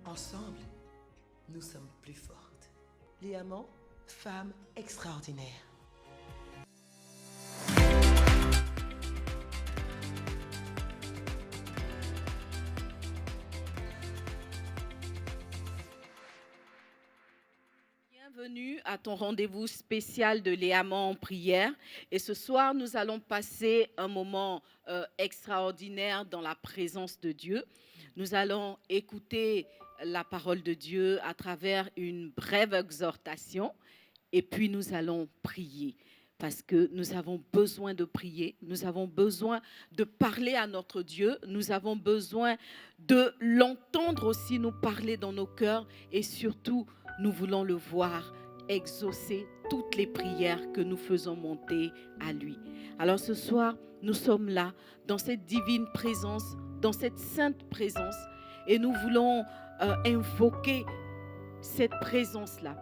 Ensemble, nous sommes plus fortes. Les amants, femmes extraordinaires. Bienvenue à ton rendez-vous spécial de Les Amants en prière. Et ce soir, nous allons passer un moment extraordinaire dans la présence de Dieu. Nous allons écouter la parole de Dieu à travers une brève exhortation et puis nous allons prier. Parce que nous avons besoin de prier, nous avons besoin de parler à notre Dieu, nous avons besoin de l'entendre aussi nous parler dans nos cœurs et surtout, nous voulons le voir exaucer toutes les prières que nous faisons monter à lui. Alors ce soir, nous sommes là dans cette divine présence, dans cette sainte présence et nous voulons invoquer cette présence-là.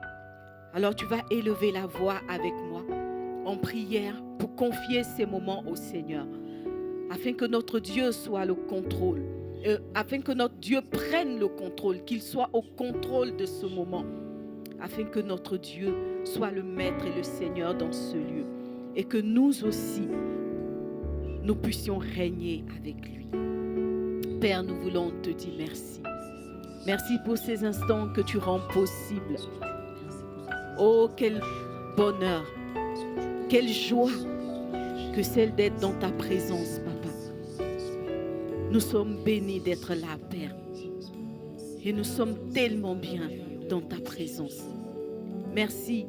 Alors tu vas élever la voix avec moi en prière pour confier ces moments au Seigneur, afin que notre Dieu soit le contrôle, afin que notre Dieu prenne le contrôle, qu'il soit au contrôle de ce moment, afin que notre Dieu soit le Maître et le Seigneur dans ce lieu, et que nous aussi, nous puissions régner avec lui. Père, nous voulons te dire merci. Merci pour ces instants que tu rends possibles. Oh, quel bonheur, quelle joie que celle d'être dans ta présence, Papa. Nous sommes bénis d'être là, Père. Et nous sommes tellement bien dans ta présence. Merci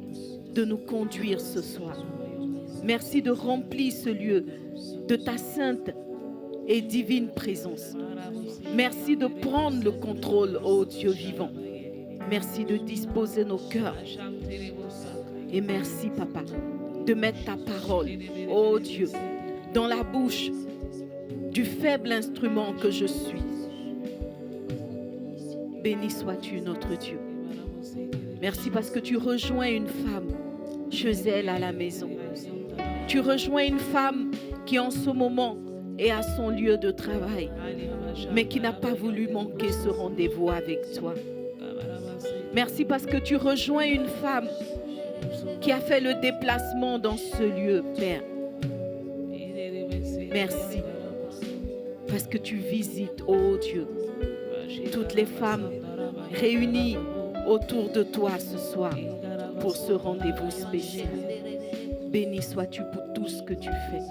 de nous conduire ce soir. Merci de remplir ce lieu de ta sainte et divine présence. Merci de prendre le contrôle, ô Dieu vivant. Merci de disposer nos cœurs. Et merci, Papa, de mettre ta parole, ô Dieu, dans la bouche du faible instrument que je suis. Béni sois-tu, notre Dieu. Merci parce que tu rejoins une femme chez elle à la maison. Tu rejoins une femme qui en ce moment est à son lieu de travail, mais qui n'a pas voulu manquer ce rendez-vous avec toi. Merci parce que tu rejoins une femme qui a fait le déplacement dans ce lieu, Père. Merci parce que tu visites, ô Dieu, toutes les femmes réunies autour de toi ce soir pour ce rendez-vous spécial. Béni sois-tu pour tout ce que tu fais.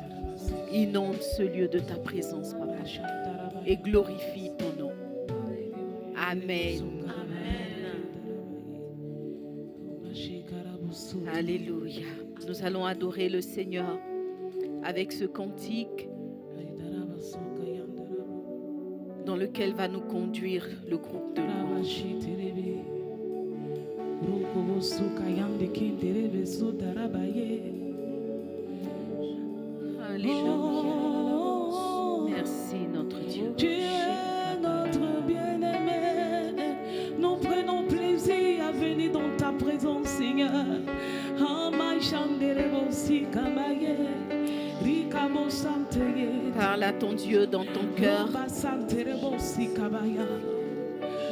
Inonde ce lieu de ta présence, Papa, et glorifie ton nom. Amen. Alléluia. Nous allons adorer le Seigneur avec ce cantique dans lequel va nous conduire le groupe de louanges. Alléluia. Merci notre Dieu. Tu es notre bien-aimé. Nous prenons plaisir à venir dans ta présence, Seigneur. Parle à ton Dieu dans ton cœur.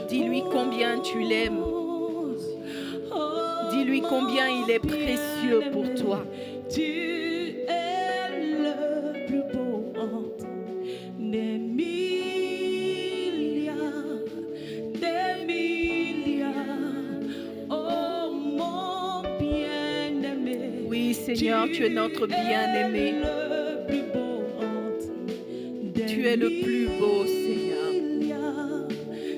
Dis-lui combien tu l'aimes. Dis-lui combien il est précieux pour toi. Tu es le plus beau des milliards, oh mon bien-aimé. Oui, Seigneur, tu es notre bien-aimé. Tu es le plus beau, Seigneur.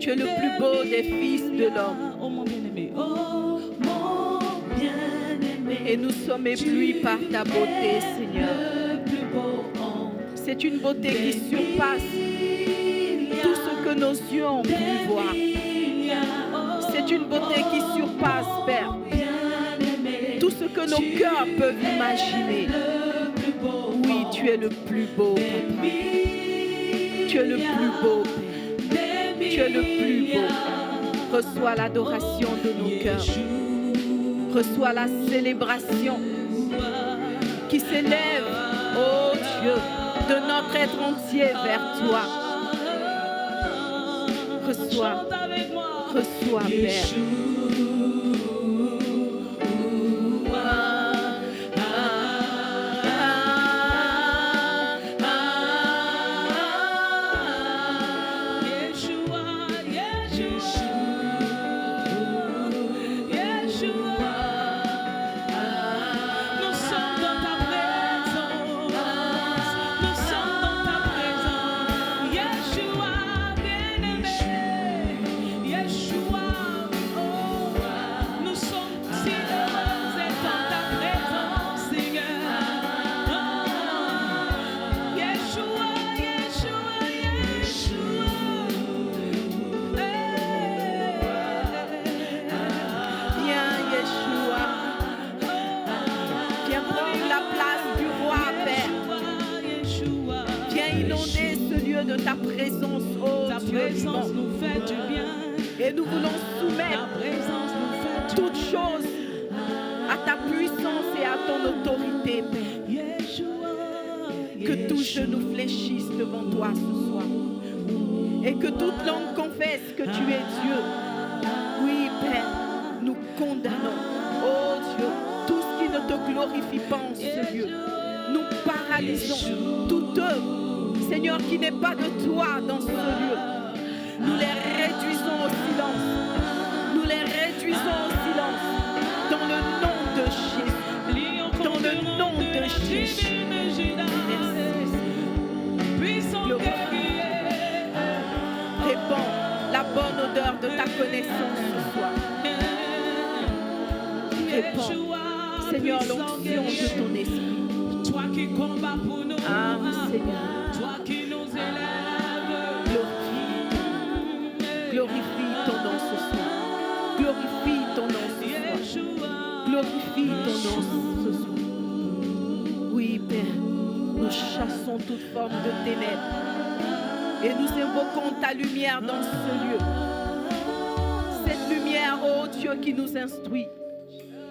Tu es le plus beau des fils de l'homme. Oh mon bien-aimé, oh mon bien-aimé. Et nous sommes éblouis par ta beauté, Seigneur. C'est une beauté qui surpasse tout ce que nos yeux ont pu voir. C'est une beauté qui surpasse, Père, tout ce que nos cœurs peuvent imaginer. Oui, tu es le plus beau, Papa. Tu es le plus beau, Père. Tu es le plus beau. Reçois l'adoration de nos cœurs. Reçois la célébration qui s'élève, ô Dieu, de notre être entier vers toi. Reçois, Reçois, Père. De ta présence, oh ta Dieu présence vivant. nous fait du bien. Et nous voulons soumettre Ta présence nous fait du toutes choses à ta puissance et à ton autorité, Père. Yeshua, Que tout genou fléchisse devant toi ce soir. Et que toute langue confesse que tu es Dieu. Oui, Père, nous condamnons, oh Dieu, tout ce qui ne te glorifie pas en ce lieu. Nous paralysons toute œuvre, Seigneur, qui n'est pas de toi dans ce lieu. Nous les réduisons au silence. Nous les réduisons au silence. Dans le nom de Jésus. Dans le nom de Jésus. Merci. Glorifie. Répands la bonne odeur de ta connaissance ce soir. Répands, Seigneur, l'onction de ton esprit. Toi qui combats pour nous. Ah, Seigneur. Toi qui nous élèves. Glorifie ton nom ce soir. Glorifie ton nom ce soir. Glorifie ton nom ce soir. Oui, Père, nous chassons toute forme de ténèbres et nous invoquons ta lumière dans ce lieu. Cette lumière, oh Dieu, qui nous instruit.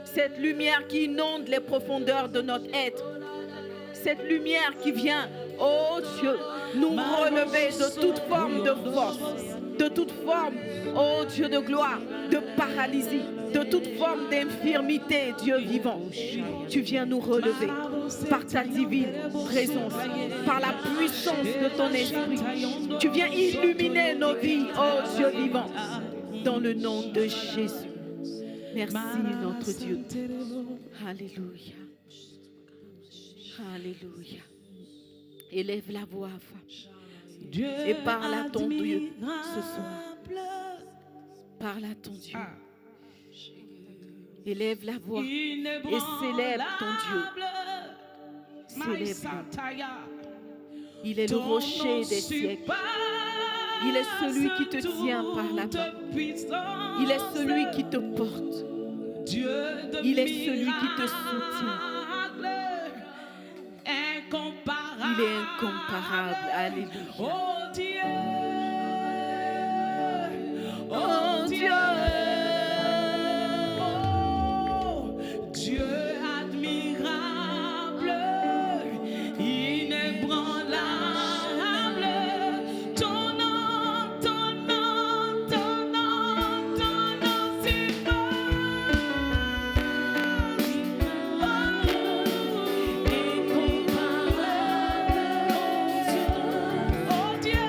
Cette lumière qui inonde les profondeurs de notre être. Cette lumière qui vient, oh Dieu, nous relever de toute forme de force, de toute forme, oh Dieu de gloire, de paralysie, de toute forme d'infirmité, Dieu vivant. Tu viens nous relever par ta divine présence, par la puissance de ton esprit. Tu viens illuminer nos vies, oh Dieu vivant, dans le nom de Jésus. Merci notre Dieu. Alléluia. Alléluia. Élève la voix, femme. Et parle à ton Dieu ce soir. Parle à ton Dieu. Élève la voix et célèbre ton Dieu. Célèbre-le. Il est le rocher des siècles. Il est celui qui te tient par la main. Il est celui qui te porte. Il est celui qui te soutient. Il est incomparable. Alléluia. Oh Dieu, Oh Dieu, oh Dieu admirable, inébranlable, ton nom, ton nom, ton nom, ton nom si fort, incomparable, oh Dieu.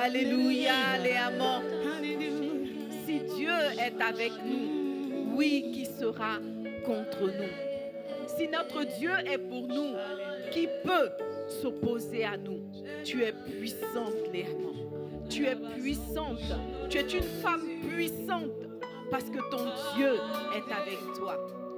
Alléluia, les amants. Si Dieu est avec nous, oui, qui sera contre nous? Si notre Dieu est pour nous, qui peut s'opposer à nous? Tu es puissante, Léa. Tu es puissante. Tu es une femme puissante parce que ton Dieu est avec toi.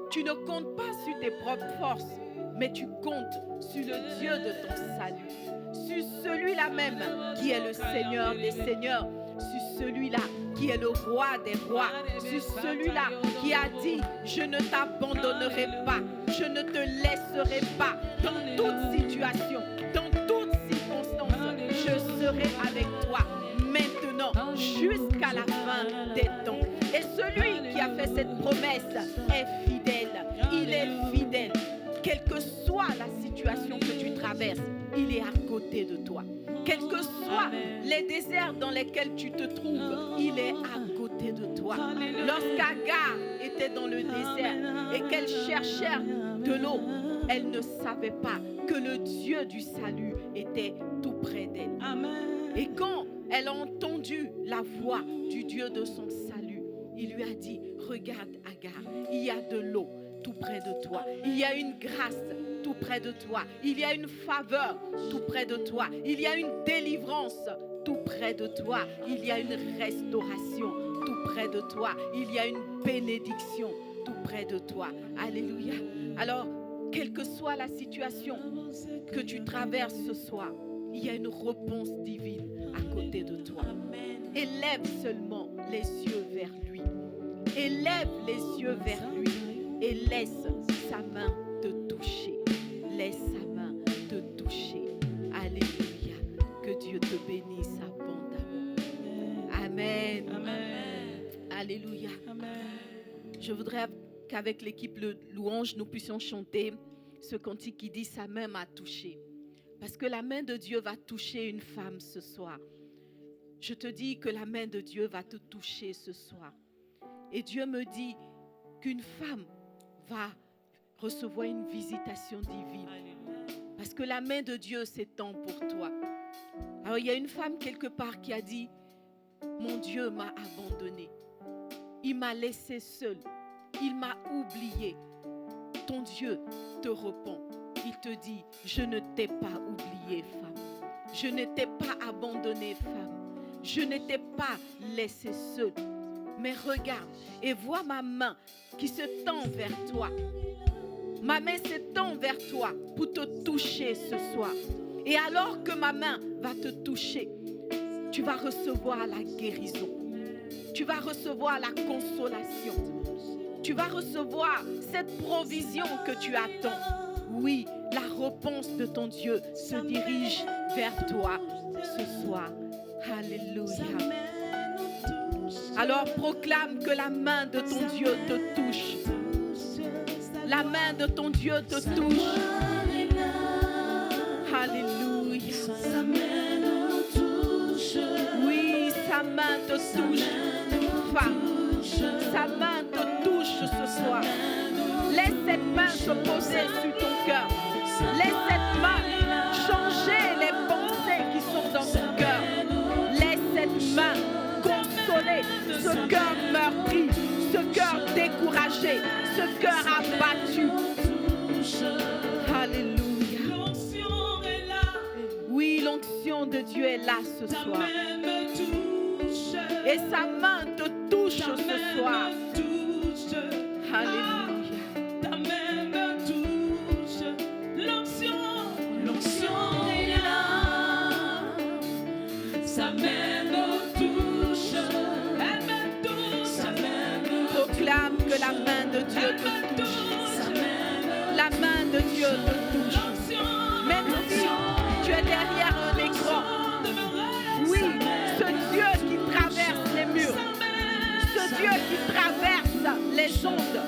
Tu ne comptes pas sur tes propres forces, mais tu comptes sur le Dieu de ton salut, sur celui-là même qui est le Seigneur des Seigneurs, sur celui-là qui est le roi des rois, sur celui-là qui a dit « Je ne t'abandonnerai pas, je ne te laisserai pas dans toute situation, dans toute circonstance, je serai avec toi maintenant jusqu'à la fin des temps. » Et celui qui a fait cette promesse est fidèle, il est fidèle. Quelle que soit la situation que tu traverses, il est à côté de toi. Quels que soient les déserts dans lesquels tu te trouves, il est à côté de toi. Lorsqu'Agar était dans le désert et qu'elle cherchait de l'eau, elle ne savait pas que le Dieu du salut était tout près d'elle. Et quand elle a entendu la voix du Dieu de son salut, il lui a dit, regarde Agar, il y a de l'eau tout près de toi. Il y a une grâce tout près de toi. Il y a une faveur tout près de toi. Il y a une délivrance tout près de toi. Il y a une restauration tout près de toi. Il y a une bénédiction tout près de toi. Alléluia. Alors, quelle que soit la situation que tu traverses ce soir, il y a une réponse divine à côté de toi. Élève seulement les yeux vers lui. Élève les yeux vers lui et laisse sa main te toucher. Laisse sa main te toucher. Alléluia. Que Dieu te bénisse abondamment. Amen. Amen. Alléluia. Amen. Je voudrais qu'avec l'équipe Louange, nous puissions chanter ce cantique qui dit « Sa main m'a touché ». Parce que la main de Dieu va toucher une femme ce soir. Je te dis que la main de Dieu va te toucher ce soir. Et Dieu me dit qu'une femme va recevoir une visitation divine. Parce que la main de Dieu s'étend pour toi. Alors il y a une femme quelque part qui a dit « Mon Dieu m'a abandonné. Il m'a laissé seul. Il m'a oublié. » Ton Dieu te répond. Il te dit « Je ne t'ai pas oublié, femme. Je ne t'ai pas abandonné, femme. Je ne t'ai pas laissé seule. Mais regarde et vois ma main qui se tend vers toi. Ma main s'étend vers toi pour te toucher ce soir. Et alors que ma main va te toucher, tu vas recevoir la guérison. Tu vas recevoir la consolation. Tu vas recevoir cette provision que tu attends. Oui, la réponse de ton Dieu se dirige vers toi ce soir. Alléluia. Alors proclame que la main de ton Dieu te touche. La main de ton Dieu te touche. Alléluia. Oui, sa main te touche. Femme, sa main te touche ce soir. Laisse cette main se poser sur ton cœur. Laisse cette main changer les pensées qui sont dans ton cœur. Laisse cette main consoler ce cœur meurtri, ce cœur découragé, ce cœur abattu. Alléluia. Oui, l'onction de Dieu est là ce soir. Et sa main te touche ce soir. Alléluia. Proclame que la main de Dieu te touche. La main de Dieu te touche. Même si tu es derrière un écran. Oui, ce Dieu qui traverse les murs. Ce Dieu qui traverse les ondes.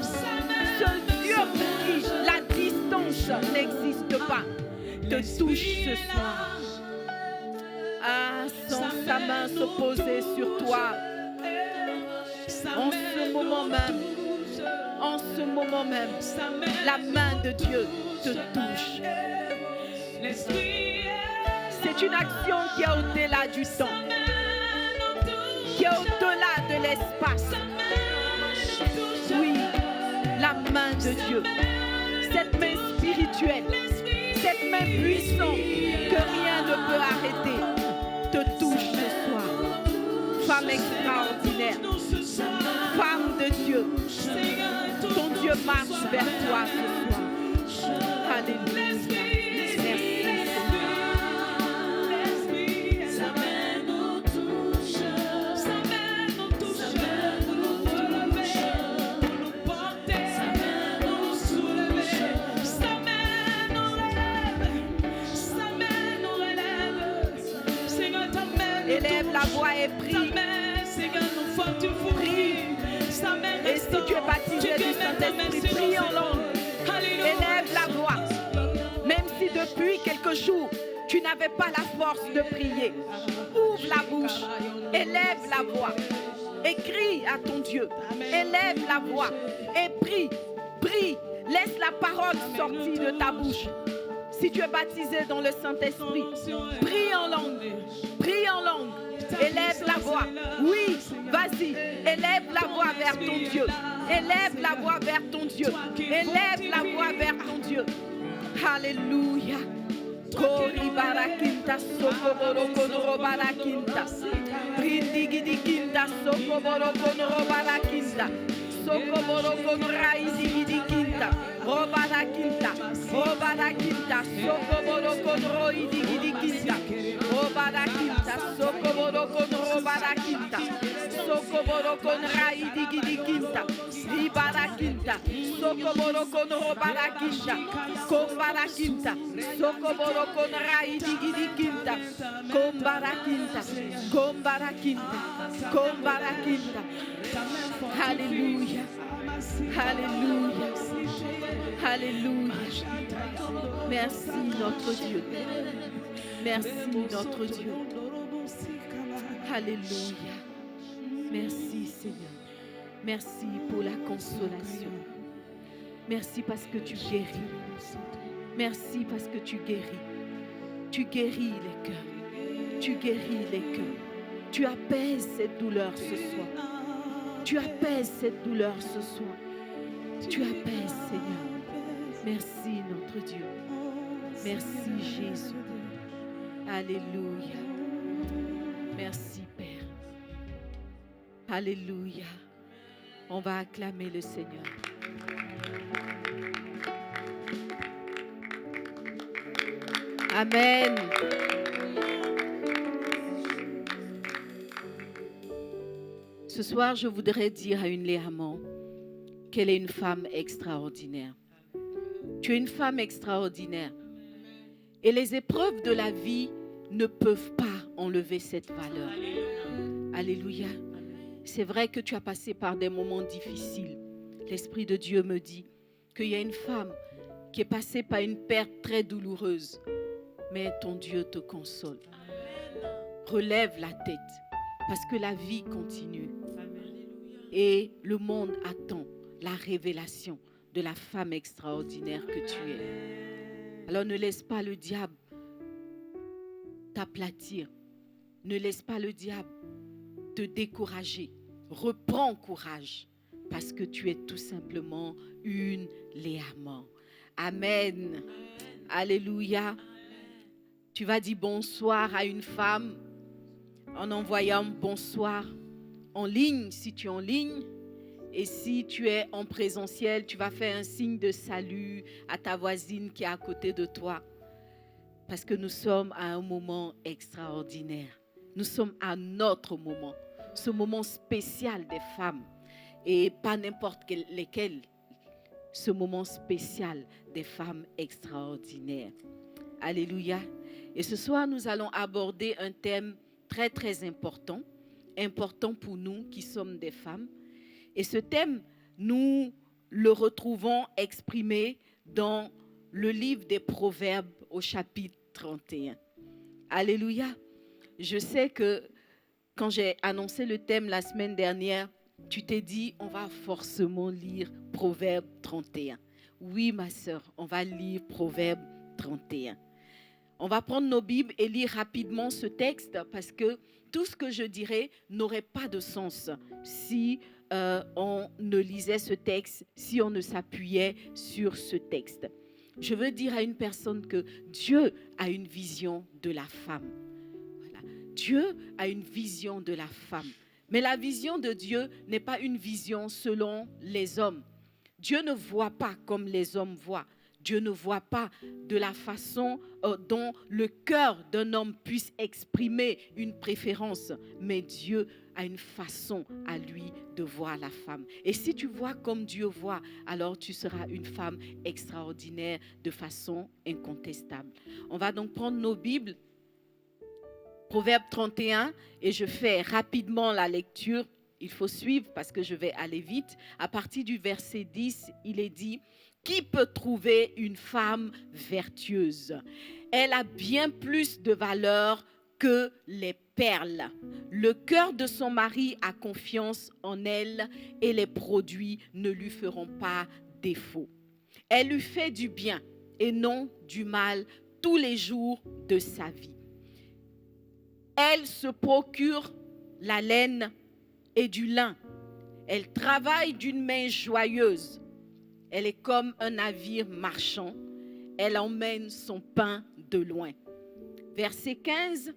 Ce Dieu pour qui la distance n'existe pas. Te touche ce soir. Ah, sans sa main se poser sur toi. En ce moment même, la main de Dieu te touche. C'est une action qui est au-delà du temps. qui est au-delà de l'espace. Oui, la main de Dieu, cette main spirituelle, cette main puissante que rien ne peut arrêter, te touche ce soir. Femme extraordinaire, femme de Dieu, ton Dieu marche vers toi ce soir. Alléluia. Merci. Élève la voix et prie. Prie. Et si tu es baptisé du Saint-Esprit, prie en langue. Élève la voix. Même si depuis quelques jours, tu n'avais pas la force de prier. Ouvre la bouche. Élève la voix. Et crie à ton Dieu. Élève la voix. Et prie. Prie. Laisse la parole sortir de ta bouche. Si tu es baptisé dans le Saint-Esprit, prie en langue. Prie en langue. Élève la voix. Oui, vas-y. Élève la voix vers ton Dieu. Élève la voix vers ton Dieu. Élève la voix vers ton Dieu. Alléluia. Kori barakinta sokoboro konro barakinta. Rindigidi kinta sokoboro konro barakinta. Sokoboro konra idigidi kinta. Robara kinta. Robara kinta. Sokoboro konro idigidi kinta. Robara kinta. Sokoboro konro barakinta. Sokoboro konra idigidi kinta. Ribara kinta. Sokoboro konro barakinta. Kombara kinta. Sokoboro konra idigidi kinta. Kombara kinta. Kombara kinta. Kombara kinta. Alléluia. Alléluia. Alléluia. Merci notre Dieu. Merci notre Dieu. Alléluia. Merci Seigneur. Merci pour la consolation. Merci parce que tu guéris. Merci parce que tu guéris. Tu guéris les cœurs. Tu guéris les cœurs. Tu apaises cette douleur ce soir. Tu apaises cette douleur ce soir. Tu apaises, Seigneur. Merci, notre Dieu. Merci, Jésus. Alléluia. Merci, Père. Alléluia. On va acclamer le Seigneur. Amen. Ce soir, je voudrais dire à une Léamant qu'elle est une femme extraordinaire. Tu es une femme extraordinaire. Et les épreuves de la vie ne peuvent pas enlever cette valeur. Alléluia. C'est vrai que tu as passé par des moments difficiles. L'Esprit de Dieu me dit qu'il y a une femme qui est passée par une perte très douloureuse. Mais ton Dieu te console. Relève la tête parce que la vie continue. Et le monde attend la révélation de la femme extraordinaire que tu es. Alors ne laisse pas le diable t'aplatir. Ne laisse pas le diable te décourager. Reprends courage parce que tu es tout simplement une Léamant. Amen. Alléluia. Tu vas dire bonsoir à une femme en envoyant bonsoir en ligne si tu es en ligne. Et si tu es en présentiel, tu vas faire un signe de salut à ta voisine qui est à côté de toi. Parce que nous sommes à un moment extraordinaire. Nous sommes à notre moment. Ce moment spécial des femmes. Et pas n'importe lesquelles. Ce moment spécial des femmes extraordinaires. Alléluia. Et ce soir, nous allons aborder un thème très, très important. Important pour nous qui sommes des femmes. Et ce thème, nous le retrouvons exprimé dans le livre des Proverbes au chapitre 31. Alléluia. Je sais que quand j'ai annoncé le thème la semaine dernière, tu t'es dit, on va forcément lire Proverbes 31. Oui, ma sœur, on va lire Proverbes 31. On va prendre nos Bibles et lire rapidement ce texte parce que tout ce que je dirais n'aurait pas de sens si on ne lisait ce texte, si on ne s'appuyait sur ce texte. Je veux dire à une personne que Dieu a une vision de la femme. Voilà. Dieu a une vision de la femme. Mais la vision de Dieu n'est pas une vision selon les hommes. Dieu ne voit pas comme les hommes voient. Dieu ne voit pas de la façon dont le cœur d'un homme puisse exprimer une préférence. Mais Dieu a une façon à lui de voir la femme. Et si tu vois comme Dieu voit, alors tu seras une femme extraordinaire de façon incontestable. On va donc prendre nos Bibles, Proverbe 31, et je fais rapidement la lecture. Il faut suivre parce que je vais aller vite. À partir du verset 10, il est dit: qui peut trouver une femme vertueuse? Elle a bien plus de valeur que les perles. Le cœur de son mari a confiance en elle et les produits ne lui feront pas défaut. Elle lui fait du bien et non du mal tous les jours de sa vie. Elle se procure la laine et du lin. Elle travaille d'une main joyeuse. Elle est comme un navire marchand. Elle emmène son pain de loin. Verset 15.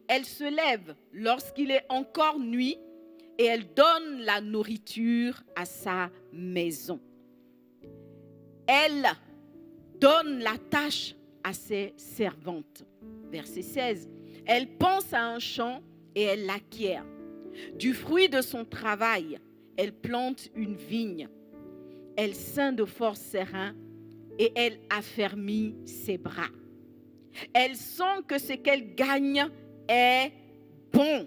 Elle se lève lorsqu'il est encore nuit et elle donne la nourriture à sa maison. Elle donne la tâche à ses servantes. Verset 16. Elle pense à un champ et elle l'acquiert. Du fruit de son travail, elle plante une vigne. Elle ceint de force ses reins et elle affermit ses bras. Elle sent que ce qu'elle gagne est bon.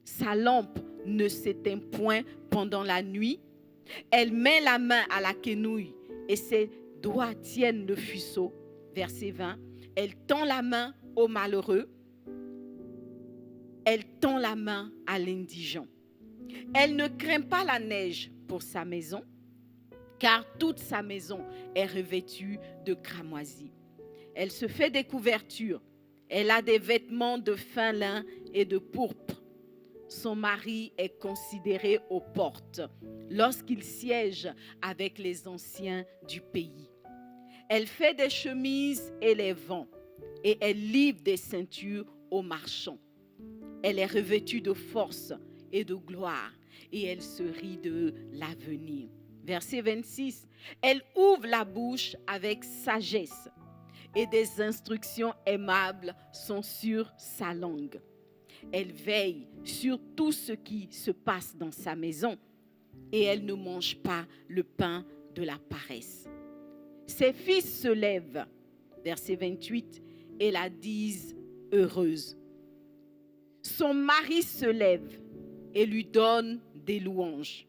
Sa lampe ne s'éteint point pendant la nuit. Elle met la main à la quenouille et ses doigts tiennent le fuseau. Verset 20. Elle tend la main au malheureux. Elle tend la main à l'indigent. Elle ne craint pas la neige pour sa maison, car toute sa maison est revêtue de cramoisie. Elle se fait des couvertures. Elle a des vêtements de fin lin et de pourpre. Son mari est considéré aux portes lorsqu'il siège avec les anciens du pays. Elle fait des chemises et les vend, et elle livre des ceintures aux marchands. Elle est revêtue de force et de gloire, et elle se rit de l'avenir. Verset 26. Elle ouvre la bouche avec sagesse, et des instructions aimables sont sur sa langue. Elle veille sur tout ce qui se passe dans sa maison, et elle ne mange pas le pain de la paresse. Ses fils se lèvent, verset 28, et la disent heureuse. Son mari se lève et lui donne des louanges.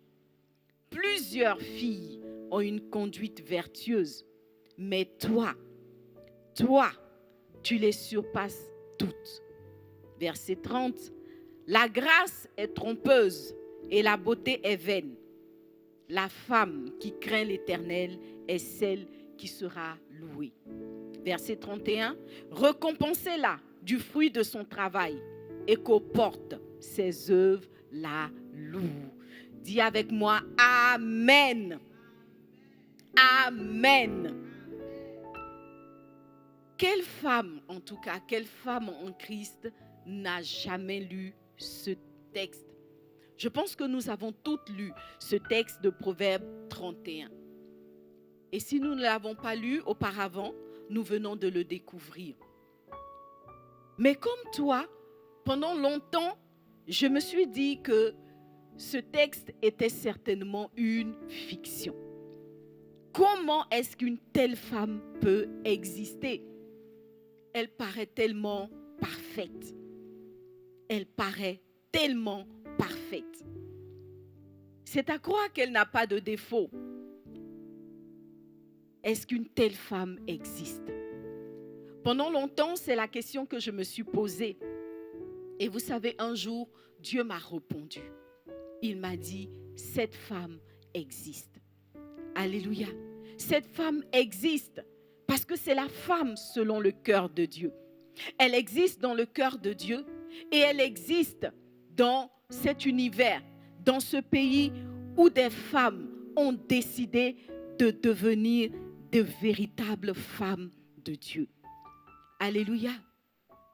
Plusieurs filles ont une conduite vertueuse, mais toi, tu les surpasses toutes. Verset 30, la grâce est trompeuse et la beauté est vaine. La femme qui craint l'Éternel est celle qui sera louée. Verset 31, récompensez-la du fruit de son travail et qu'aux portes ses œuvres la louent. Dis avec moi, Amen. Amen. Quelle femme, en tout cas, quelle femme en Christ n'a jamais lu ce texte? Je pense que nous avons toutes lu ce texte de Proverbe 31. Et si nous ne l'avons pas lu auparavant, nous venons de le découvrir. Mais comme toi, pendant longtemps, je me suis dit que ce texte était certainement une fiction. Comment est-ce qu'une telle femme peut exister? Elle paraît tellement parfaite. Elle paraît tellement parfaite. C'est à croire qu'elle n'a pas de défaut. Est-ce qu'une telle femme existe? Pendant longtemps, c'est la question que je me suis posée. Et vous savez, un jour, Dieu m'a répondu. Il m'a dit, cette femme existe. Alléluia. Cette femme existe parce que c'est la femme selon le cœur de Dieu. Elle existe dans le cœur de Dieu et elle existe dans cet univers, dans ce pays où des femmes ont décidé de devenir de véritables femmes de Dieu. Alléluia.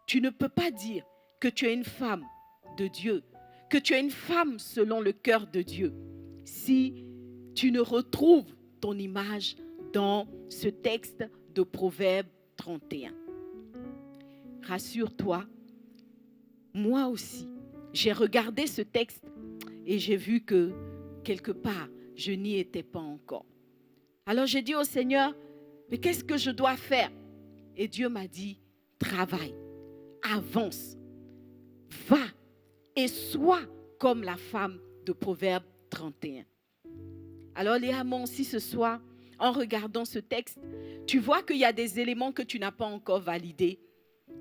Tu ne peux pas dire que tu es une femme de Dieu, que tu es une femme selon le cœur de Dieu, si tu ne retrouves ton image dans ce texte de Proverbe 31. Rassure-toi, moi aussi, j'ai regardé ce texte et j'ai vu que quelque part, je n'y étais pas encore. Alors j'ai dit au Seigneur, mais qu'est-ce que je dois faire? Et Dieu m'a dit, travaille, avance, va et sois comme la femme de Proverbe 31. Alors Léa, moi aussi ce soir, en regardant ce texte, tu vois qu'il y a des éléments que tu n'as pas encore validés.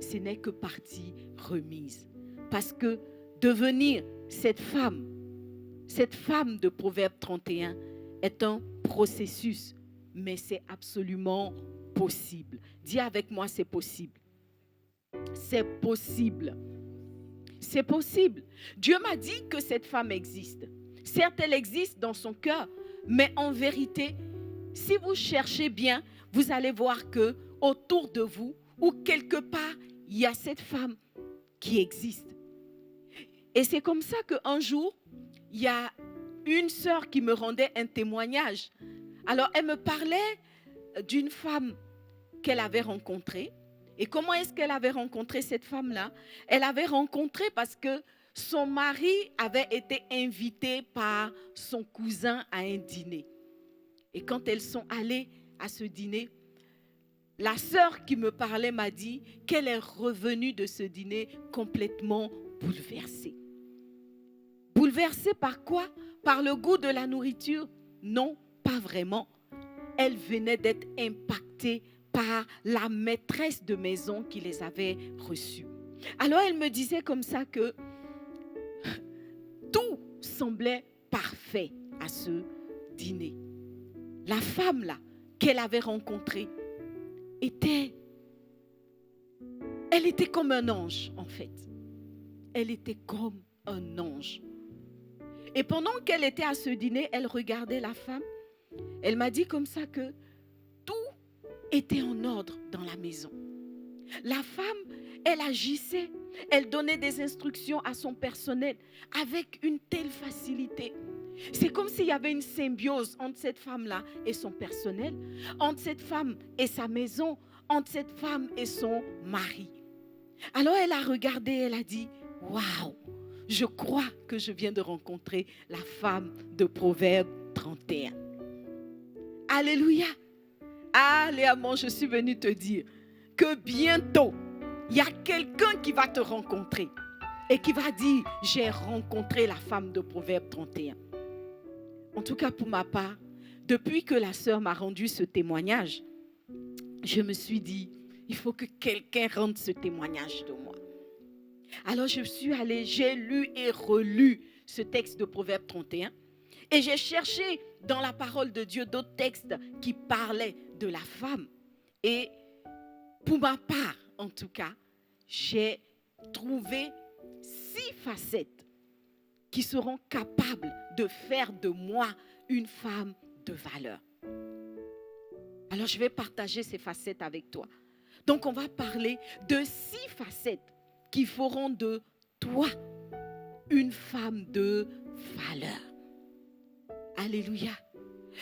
Ce n'est que partie remise. Parce que devenir cette femme de Proverbe 31 est un processus, mais c'est absolument possible. Dis avec moi, c'est possible. C'est possible. C'est possible. Dieu m'a dit que cette femme existe. Certes, elle existe dans son cœur, mais en vérité, si vous cherchez bien, vous allez voir que autour de vous, ou quelque part, il y a cette femme qui existe. Et c'est comme ça qu'un jour, il y a une sœur qui me rendait un témoignage. Alors, elle me parlait d'une femme qu'elle avait rencontrée. Et comment est-ce qu'elle avait rencontré cette femme-là? Elle avait rencontré parce que son mari avait été invité par son cousin à un dîner. Et quand elles sont allées à ce dîner, la sœur qui me parlait m'a dit qu'elle est revenue de ce dîner complètement bouleversée. Bouleversée par quoi? Par le goût de la nourriture? Non, pas vraiment. Elle venait d'être impactée par la maîtresse de maison qui les avait reçus. Alors elle me disait comme ça que tout semblait parfait à ce dîner. La femme là qu'elle avait rencontrée elle était comme un ange en fait. Elle était comme un ange. Et pendant qu'elle était à ce dîner, elle regardait la femme. Elle m'a dit comme ça que tout était en ordre dans la maison. La femme, elle agissait, elle donnait des instructions à son personnel avec une telle facilité. C'est comme s'il y avait une symbiose entre cette femme-là et son personnel, entre cette femme et sa maison, entre cette femme et son mari. Alors elle a regardé, elle a dit, waouh, je crois que je viens de rencontrer la femme de Proverbe 31. Alléluia. Alléluia, je suis venue te dire que bientôt, il y a quelqu'un qui va te rencontrer et qui va dire, j'ai rencontré la femme de Proverbe 31. En tout cas, pour ma part, depuis que la sœur m'a rendu ce témoignage, je me suis dit, il faut que quelqu'un rende ce témoignage de moi. Alors, je suis allée, j'ai lu et relu ce texte de Proverbe 31 et j'ai cherché dans la parole de Dieu d'autres textes qui parlaient de la femme. Et pour ma part, en tout cas, j'ai trouvé 6 facettes qui seront capables de faire de moi une femme de valeur. Alors, je vais partager ces facettes avec toi. Donc, on va parler de 6 facettes qui feront de toi une femme de valeur. Alléluia.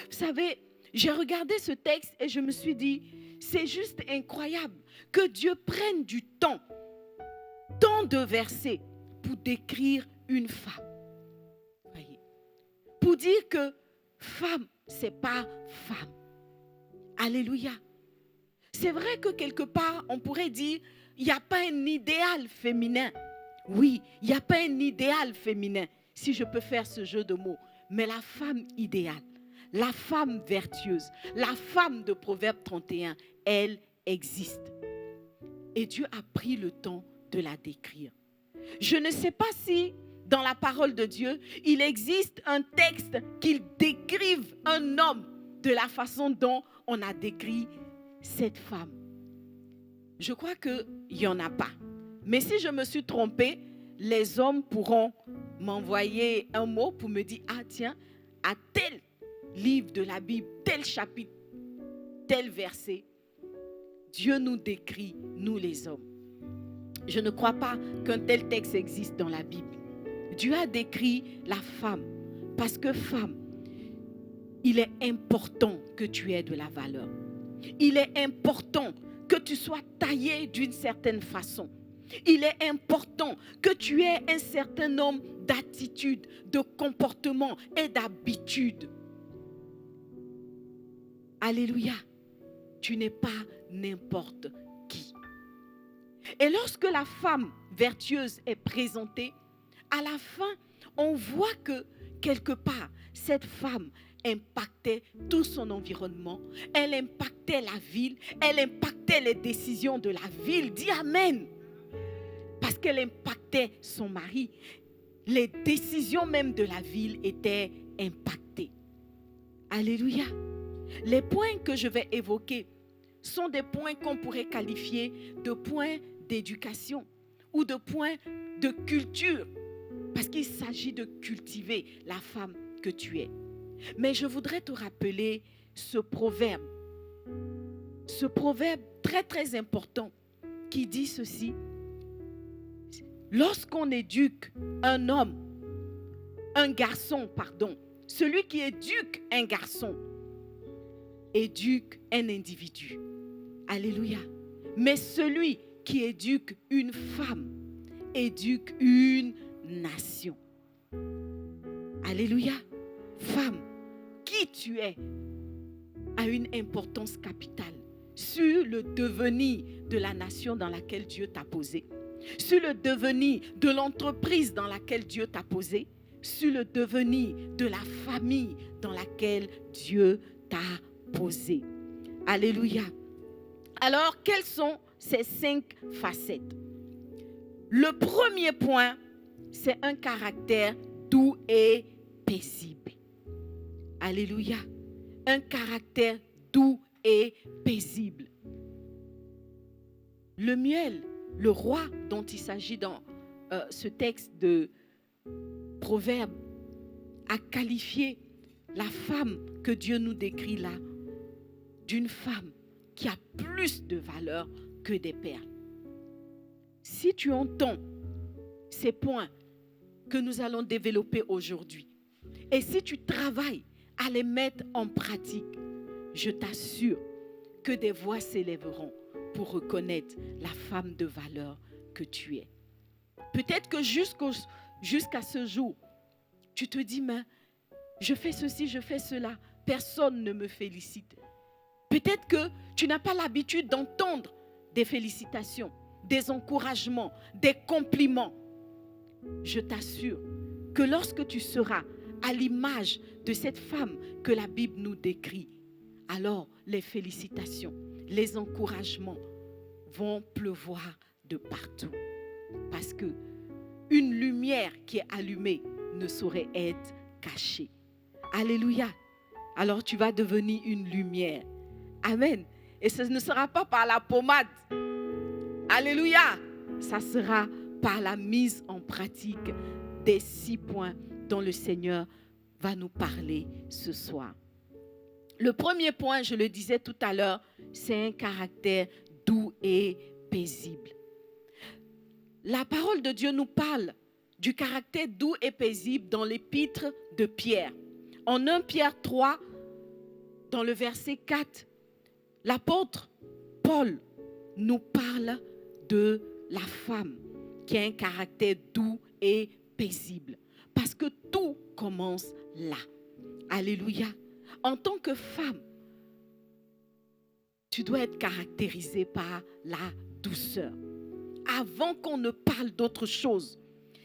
Vous savez, j'ai regardé ce texte et je me suis dit, c'est juste incroyable que Dieu prenne du temps, tant de versets pour décrire une femme. Voyez, pour dire que femme, c'est pas femme. Alléluia. C'est vrai que quelque part, on pourrait dire, il n'y a pas un idéal féminin. Oui, il n'y a pas un idéal féminin, si je peux faire ce jeu de mots. Mais la femme idéale, la femme vertueuse, la femme de Proverbe 31, elle existe. Et Dieu a pris le temps de la décrire. Je ne sais pas si dans la parole de Dieu, il existe un texte qui décrive un homme de la façon dont on a décrit cette femme. Je crois que il n'y en a pas. Mais si je me suis trompée, les hommes pourront m'envoyer un mot pour me dire, ah tiens, à tel livre de la Bible, tel chapitre, tel verset, Dieu nous décrit, nous les hommes. Je ne crois pas qu'un tel texte existe dans la Bible. Dieu a décrit la femme, parce que femme, il est important que tu aies de la valeur. Il est important que tu sois taillée d'une certaine façon. Il est important que tu aies un certain nombre d'attitudes, de comportements et d'habitudes. Alléluia. Tu n'es pas n'importe qui. Et lorsque la femme vertueuse est présentée, à la fin, on voit que quelque part, cette femme impactait tout son environnement. Elle impactait la ville. Elle impactait les décisions de la ville. Dis Amen. Parce qu'elle impactait son mari. Les décisions même de la ville étaient impactées. Alléluia. Les points que je vais évoquer sont des points qu'on pourrait qualifier de points d'éducation ou de points de culture. Parce qu'il s'agit de cultiver la femme que tu es. Mais je voudrais te rappeler ce proverbe très très important qui dit ceci. Lorsqu'on éduque un homme, celui qui éduque un garçon, éduque un individu. Alléluia. Mais celui qui éduque une femme, éduque une nation. Alléluia. Femme, qui tu es a une importance capitale sur le devenir de la nation dans laquelle Dieu t'a posé, sur le devenir de l'entreprise dans laquelle Dieu t'a posé, sur le devenir de la famille dans laquelle Dieu t'a posé. Alléluia. Alors, quelles sont ces 5 facettes? Le premier point, c'est un caractère doux et paisible. Alléluia. Un caractère doux et paisible. Lemuel, le roi dont il s'agit dans ce texte de Proverbe, a qualifié la femme que Dieu nous décrit là d'une femme qui a plus de valeur que des perles. Si tu entends ces points que nous allons développer aujourd'hui, et si tu travailles à les mettre en pratique, je t'assure que des voix s'élèveront pour reconnaître la femme de valeur que tu es. Peut-être que jusqu'à ce jour, tu te dis, mais je fais ceci, je fais cela, personne ne me félicite. Peut-être que tu n'as pas l'habitude d'entendre des félicitations, des encouragements, des compliments. Je t'assure que lorsque tu seras à l'image de cette femme que la Bible nous décrit, alors les félicitations, les encouragements vont pleuvoir de partout. Parce que une lumière qui est allumée ne saurait être cachée. Alléluia. Alors tu vas devenir une lumière. Amen. Et ce ne sera pas par la pommade. Alléluia. Ça sera par la mise en pratique des 6 points dont le Seigneur va nous parler ce soir. Le premier point, je le disais tout à l'heure, c'est un caractère doux et paisible. La parole de Dieu nous parle du caractère doux et paisible dans l'épître de Pierre. En 1 Pierre 3, dans le verset 4, l'apôtre Paul nous parle de la femme qui a un caractère doux et paisible. Parce que tout commence là. Alléluia. En tant que femme, tu dois être caractérisée par la douceur. Avant qu'on ne parle d'autre chose,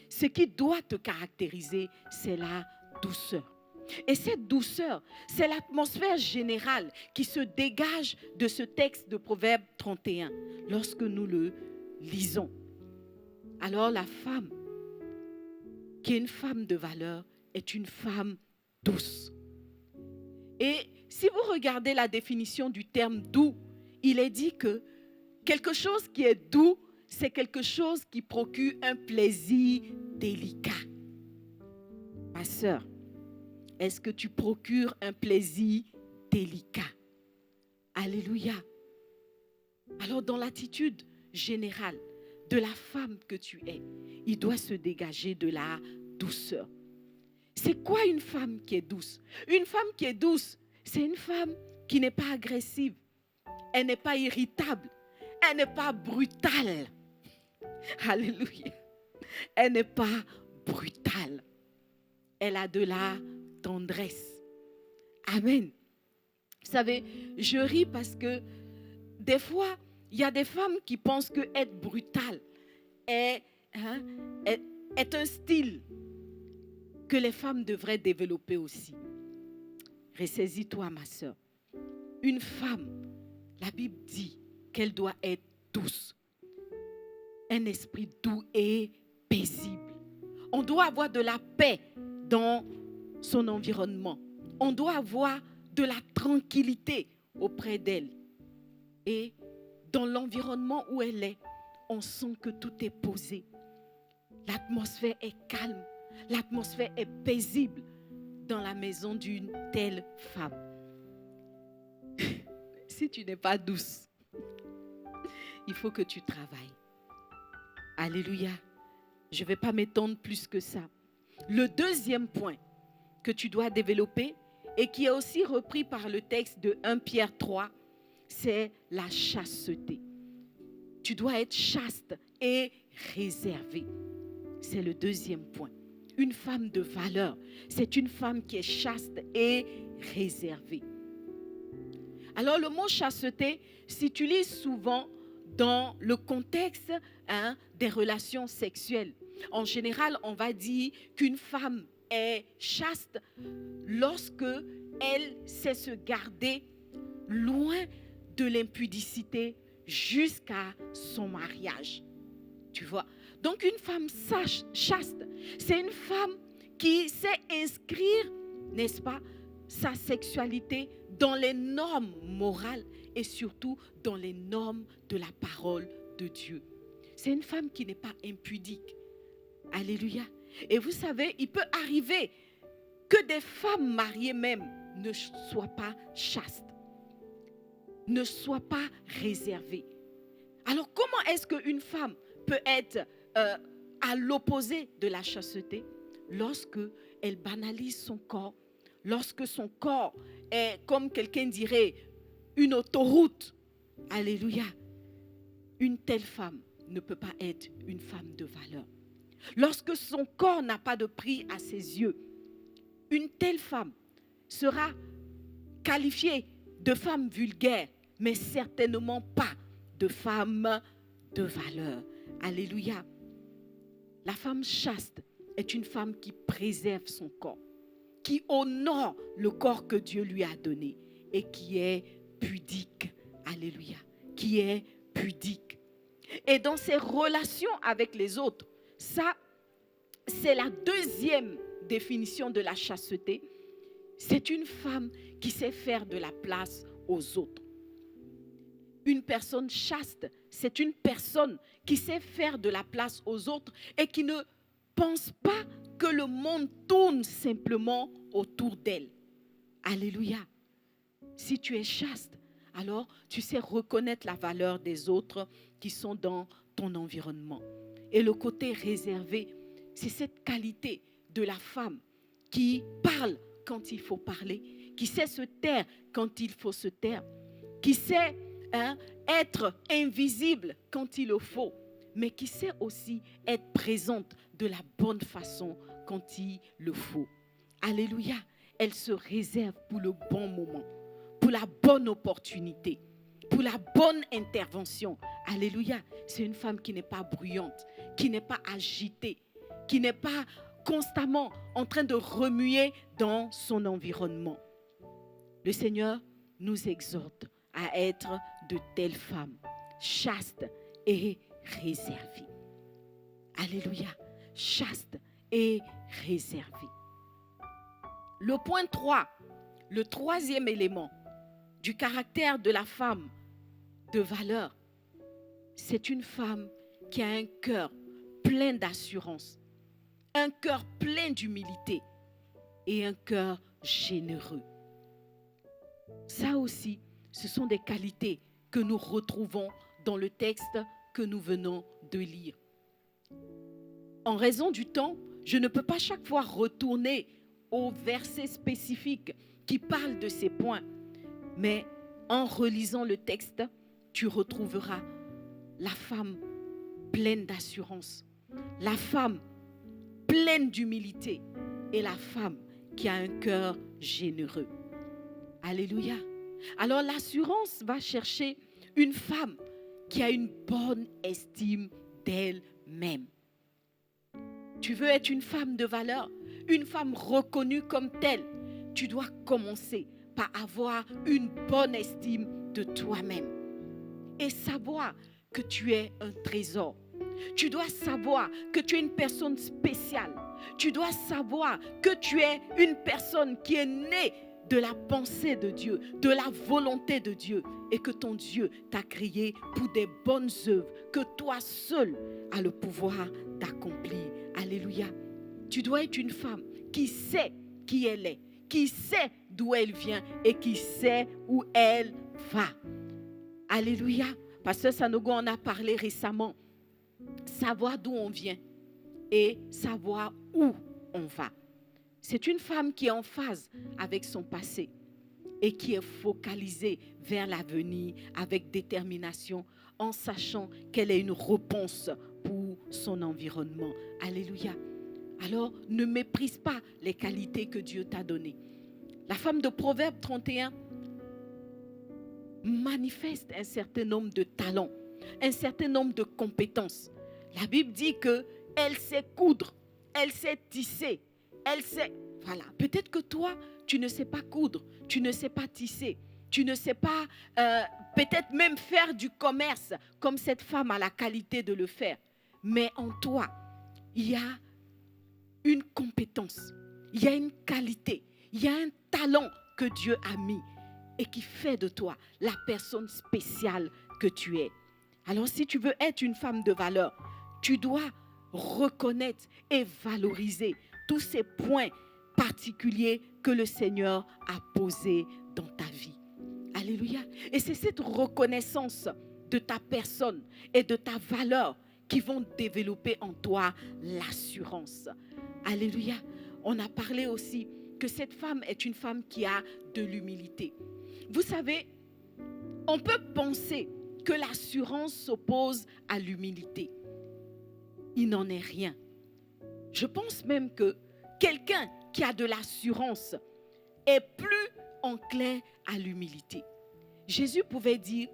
ce qui doit te caractériser, c'est la douceur. Et cette douceur, c'est l'atmosphère générale qui se dégage de ce texte de Proverbe 31 lorsque nous le lisons. Alors la femme, qui est une femme de valeur, est une femme douce. Et si vous regardez la définition du terme doux, il est dit que quelque chose qui est doux, c'est quelque chose qui procure un plaisir délicat. Ma sœur, est-ce que tu procures un plaisir délicat? Alléluia. Alors dans l'attitude générale de la femme que tu es, il doit se dégager de la douceur. C'est quoi une femme qui est douce? Une femme qui est douce, c'est une femme qui n'est pas agressive. Elle n'est pas irritable. Elle n'est pas brutale. Alléluia. Elle n'est pas brutale. Elle a de la tendresse. Amen. Vous savez, je ris parce que des fois, il y a des femmes qui pensent que être brutale est un style que les femmes devraient développer aussi. Ressaisis-toi, ma soeur. Une femme, la Bible dit qu'elle doit être douce. Un esprit doux et paisible. On doit avoir de la paix dans son environnement. On doit avoir de la tranquillité auprès d'elle. Et dans l'environnement où elle est, on sent que tout est posé. L'atmosphère est calme. L'atmosphère est paisible dans la maison d'une telle femme. Si tu n'es pas douce, il faut que tu travailles. Alléluia. Je ne vais pas m'étendre plus que ça. Le deuxième point que tu dois développer et qui est aussi repris par le texte de 1 Pierre 3, c'est la chasteté. Tu dois être chaste et réservé. C'est le deuxième point. Une femme de valeur, c'est une femme qui est chaste et réservée. Alors le mot chasteté s'utilise souvent dans le contexte des relations sexuelles. En général, on va dire qu'une femme est chaste lorsque elle sait se garder loin de l'impudicité jusqu'à son mariage. Tu vois? Donc une femme chaste, c'est une femme qui sait inscrire, n'est-ce pas, sa sexualité dans les normes morales et surtout dans les normes de la parole de Dieu. C'est une femme qui n'est pas impudique. Alléluia. Et vous savez, il peut arriver que des femmes mariées même ne soient pas chastes, ne soient pas réservées. Alors comment est-ce qu'une femme peut être à l'opposé de la chasteté? Lorsque elle banalise son corps, lorsque son corps est, comme quelqu'un dirait, une autoroute. Alléluia. Une telle femme ne peut pas être une femme de valeur. Lorsque son corps n'a pas de prix à ses yeux, une telle femme sera qualifiée de femme vulgaire, mais certainement pas de femme de valeur. Alléluia. La femme chaste est une femme qui préserve son corps, qui honore le corps que Dieu lui a donné et qui est pudique. Alléluia. Qui est pudique. Et dans ses relations avec les autres, ça, c'est la deuxième définition de la chasteté. C'est une femme qui sait faire de la place aux autres. Une personne chaste, c'est une personne qui sait faire de la place aux autres et qui ne pense pas que le monde tourne simplement autour d'elle. Alléluia. Si tu es chaste, alors tu sais reconnaître la valeur des autres qui sont dans ton environnement. Et le côté réservé, c'est cette qualité de la femme qui parle quand il faut parler, qui sait se taire quand il faut se taire, qui sait être invisible quand il le faut, mais qui sait aussi être présente de la bonne façon quand il le faut. Alléluia. Elle se réserve pour le bon moment, pour la bonne opportunité, pour la bonne intervention. Alléluia. C'est une femme qui n'est pas bruyante, qui n'est pas agitée, qui n'est pas constamment en train de remuer dans son environnement. Le Seigneur nous exhorte à être de telles femmes, chastes et réservées. Alléluia. Chastes et réservées. Le point 3, le troisième élément du caractère de la femme de valeur, c'est une femme qui a un cœur plein d'assurance, un cœur plein d'humilité et un cœur généreux. Ça aussi, ce sont des qualités que nous retrouvons dans le texte que nous venons de lire. En raison du temps, je ne peux pas chaque fois retourner au verset spécifique qui parle de ces points. Mais en relisant le texte, tu retrouveras la femme pleine d'assurance, la femme pleine d'humilité et la femme qui a un cœur généreux. Alléluia. Alors l'assurance va chercher une femme qui a une bonne estime d'elle-même. Tu veux être une femme de valeur, une femme reconnue comme telle, tu dois commencer par avoir une bonne estime de toi-même et savoir que tu es un trésor. Tu dois savoir que tu es une personne spéciale. Tu dois savoir que tu es une personne qui est née de la pensée de Dieu, de la volonté de Dieu, et que ton Dieu t'a créé pour des bonnes œuvres que toi seul as le pouvoir d'accomplir. Alléluia. Tu dois être une femme qui sait qui elle est, qui sait d'où elle vient et qui sait où elle va. Alléluia. Pasteur Sanogo en a parlé récemment. Savoir d'où on vient et savoir où on va. C'est une femme qui est en phase avec son passé et qui est focalisée vers l'avenir avec détermination en sachant qu'elle est une réponse pour son environnement. Alléluia. Alors, ne méprise pas les qualités que Dieu t'a données. La femme de Proverbe 31 manifeste un certain nombre de talents, un certain nombre de compétences. La Bible dit qu'elle sait coudre, elle sait tisser, elle sait... Voilà. Peut-être que toi, tu ne sais pas coudre, tu ne sais pas tisser, tu ne sais pas peut-être même faire du commerce comme cette femme a la qualité de le faire. Mais en toi, il y a une compétence, il y a une qualité, il y a un talent que Dieu a mis et qui fait de toi la personne spéciale que tu es. Alors si tu veux être une femme de valeur, tu dois reconnaître et valoriser tous ces points particuliers que le Seigneur a posés dans ta vie. Alléluia. Et c'est cette reconnaissance de ta personne et de ta valeur qui vont développer en toi l'assurance. Alléluia. On a parlé aussi que cette femme est une femme qui a de l'humilité. Vous savez, on peut penser que l'assurance s'oppose à l'humilité. Il n'en est rien. Je pense même que quelqu'un qui a de l'assurance est plus enclin à l'humilité. Jésus pouvait dire,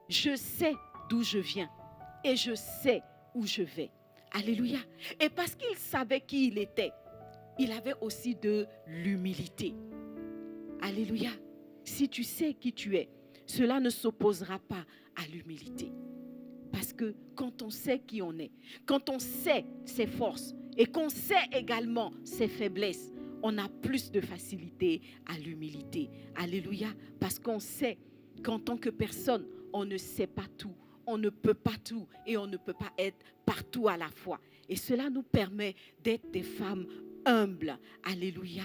je sais d'où je viens et je sais où je vais. Alléluia. Et parce qu'il savait qui il était, il avait aussi de l'humilité. Alléluia. Si tu sais qui tu es, cela ne s'opposera pas à l'humilité. Parce que quand on sait qui on est, quand on sait ses forces et qu'on sait également ses faiblesses, on a plus de facilité à l'humilité. Alléluia. Parce qu'on sait qu'en tant que personne, on ne sait pas tout, on ne peut pas tout et on ne peut pas être partout à la fois. Et cela nous permet d'être des femmes humbles. Alléluia.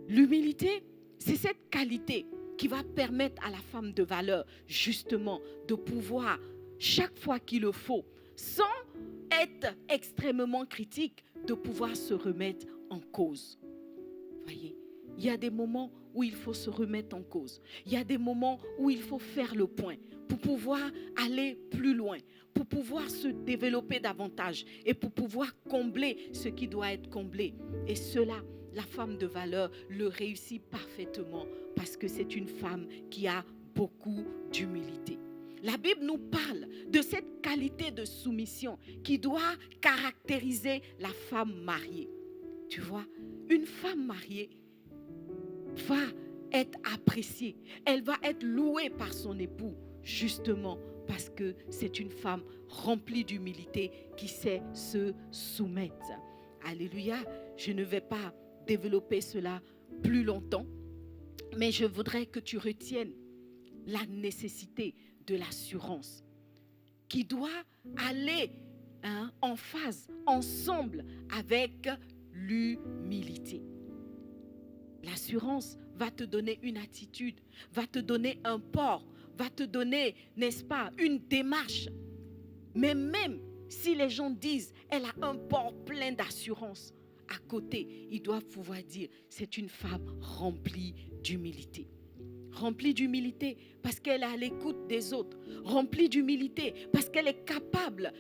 L'humilité, c'est cette qualité qui va permettre à la femme de valeur, justement, de pouvoir, chaque fois qu'il le faut, sans être extrêmement critique, de pouvoir se remettre en cause. Voyez, il y a des moments où il faut se remettre en cause. Il y a des moments où il faut faire le point pour pouvoir aller plus loin, pour pouvoir se développer davantage et pour pouvoir combler ce qui doit être comblé. Et cela, la femme de valeur le réussit parfaitement parce que c'est une femme qui a beaucoup d'humilité. La Bible nous parle de cette qualité de soumission qui doit caractériser la femme mariée. Tu vois, une femme mariée va être appréciée, elle va être louée par son époux, justement parce que c'est une femme remplie d'humilité qui sait se soumettre. Alléluia, je ne vais pas développer cela plus longtemps, mais je voudrais que tu retiennes la nécessité de l'assurance. qui doit aller en phase, ensemble avec l'humilité. L'assurance va te donner une attitude, va te donner un port, va te donner, n'est-ce pas, une démarche. Mais même si les gens disent, elle a un port plein d'assurance, à côté, ils doivent pouvoir dire, c'est une femme remplie d'humilité. Remplie d'humilité parce qu'elle est à l'écoute des autres. Remplie d'humilité parce qu'elle est capable,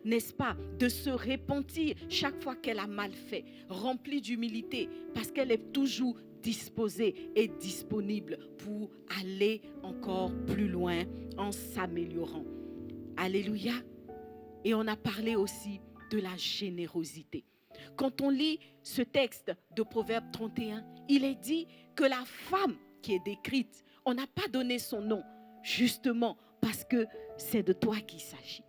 n'est-ce pas, de se repentir chaque fois qu'elle a mal fait. Remplie d'humilité parce qu'elle est toujours disposée et disponible pour aller encore plus loin en s'améliorant. Alléluia. Et on a parlé aussi de la générosité. Quand on lit ce texte de Proverbe 31, il est dit que la femme qui est décrite, on n'a pas donné son nom, justement parce que c'est de toi qu'il s'agit.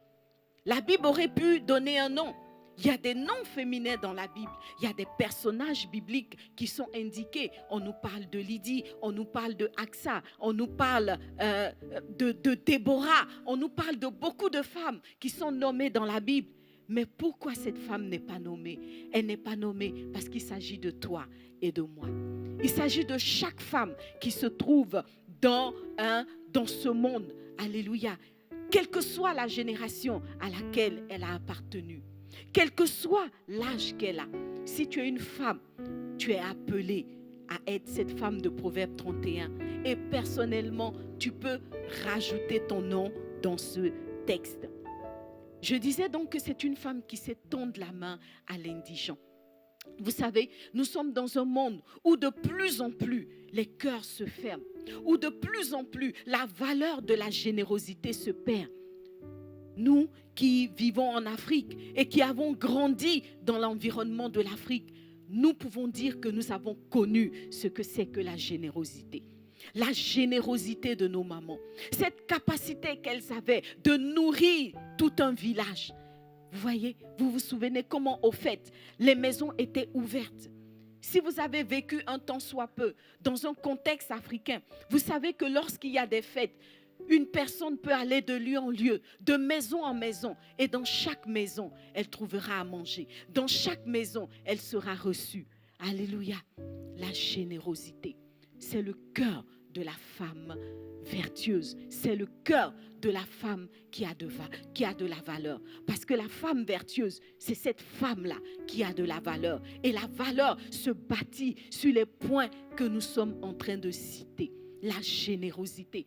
La Bible aurait pu donner un nom. Il y a des noms féminins dans la Bible. Il y a des personnages bibliques qui sont indiqués. On nous parle de Lydie, on nous parle de Axa, on nous parle de Déborah, on nous parle de beaucoup de femmes qui sont nommées dans la Bible. Mais pourquoi cette femme n'est pas nommée? Elle n'est pas nommée parce qu'il s'agit de toi et de moi. Il s'agit de chaque femme qui se trouve dans ce monde. Alléluia. Quelle que soit la génération à laquelle elle a appartenu, quel que soit l'âge qu'elle a, si tu es une femme, tu es appelée à être cette femme de Proverbe 31. Et personnellement, tu peux rajouter ton nom dans ce texte. Je disais donc que c'est une femme qui sait tendre la main à l'indigent. Vous savez, nous sommes dans un monde où de plus en plus les cœurs se ferment, où de plus en plus la valeur de la générosité se perd. Nous qui vivons en Afrique et qui avons grandi dans l'environnement de l'Afrique, nous pouvons dire que nous avons connu ce que c'est que la générosité. La générosité de nos mamans, cette capacité qu'elles avaient de nourrir tout un village. Vous voyez, vous vous souvenez comment au fait les maisons étaient ouvertes. Si vous avez vécu un tant soit peu dans un contexte africain, vous savez que lorsqu'il y a des fêtes, une personne peut aller de lieu en lieu, de maison en maison, et dans chaque maison, elle trouvera à manger. Dans chaque maison, elle sera reçue. Alléluia. La générosité, c'est le cœur de la femme vertueuse. C'est le cœur de la femme qui a de la valeur. Parce que la femme vertueuse, c'est cette femme-là qui a de la valeur. Et la valeur se bâtit sur les points que nous sommes en train de citer. La générosité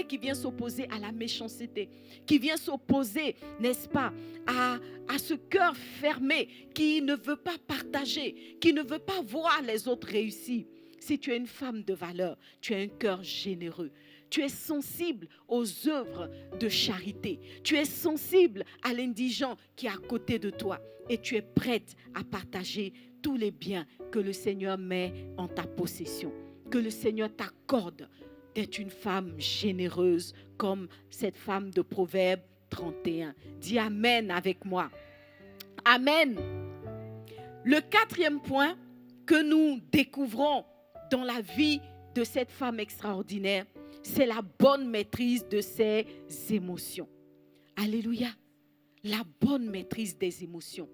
qui vient s'opposer à la méchanceté, qui vient s'opposer, n'est-ce pas, à ce cœur fermé qui ne veut pas partager, qui ne veut pas voir les autres réussir. Si tu es une femme de valeur, tu as un cœur généreux. Tu es sensible aux œuvres de charité. Tu es sensible à l'indigent qui est à côté de toi. Et tu es prête à partager tous les biens que le Seigneur met en ta possession. Que le Seigneur t'accorde d'être une femme généreuse comme cette femme de Proverbe 31. Dis Amen avec moi. Amen. Le quatrième point que nous découvrons dans la vie de cette femme extraordinaire, c'est la bonne maîtrise de ses émotions. Alléluia. La bonne maîtrise des émotions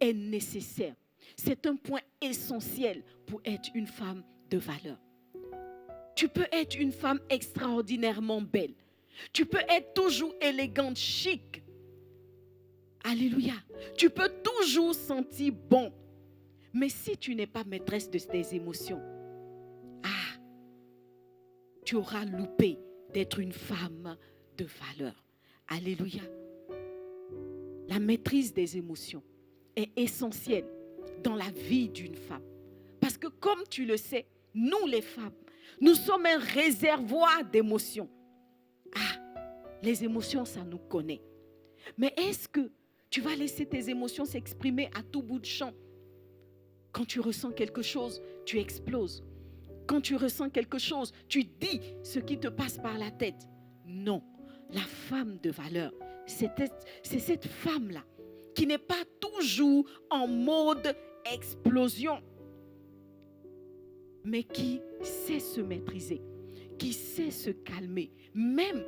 est nécessaire. C'est un point essentiel pour être une femme de valeur. Tu peux être une femme extraordinairement belle. Tu peux être toujours élégante, chic. Alléluia. Tu peux toujours sentir bon. Mais si tu n'es pas maîtresse de tes émotions, tu auras loupé d'être une femme de valeur. Alléluia. La maîtrise des émotions est essentielle dans la vie d'une femme. Parce que comme tu le sais, nous les femmes, nous sommes un réservoir d'émotions. Les émotions, ça nous connaît. Mais est-ce que tu vas laisser tes émotions s'exprimer à tout bout de champ? Quand tu ressens quelque chose, tu exploses. Quand tu ressens quelque chose, tu dis ce qui te passe par la tête. Non, la femme de valeur, c'est cette femme-là qui n'est pas toujours en mode explosion, mais qui sait se maîtriser, qui sait se calmer, même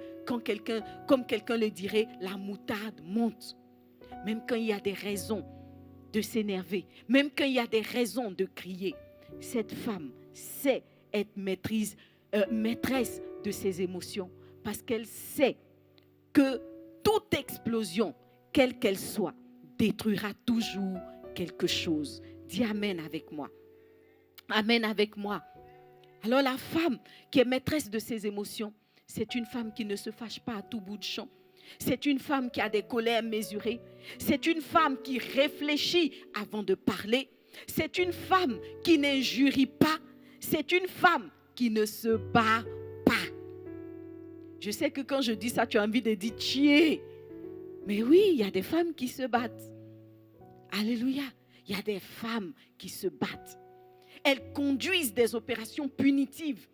comme quelqu'un le dirait, la moutarde monte. Même quand il y a des raisons de s'énerver, même quand il y a des raisons de crier, cette femme sait être maîtresse de ses émotions parce qu'elle sait que toute explosion, quelle qu'elle soit, détruira toujours quelque chose. Dis Amen avec moi. Amen avec moi. Alors la femme qui est maîtresse de ses émotions, c'est une femme qui ne se fâche pas à tout bout de champ. C'est une femme qui a des colères mesurées. C'est une femme qui réfléchit avant de parler. C'est une femme qui n'injurie pas. C'est une femme qui ne se bat pas. Je sais que quand je dis ça, tu as envie de dire tiens. Mais oui, il y a des femmes qui se battent. Alléluia. Il y a des femmes qui se battent. Elles conduisent des opérations punitives.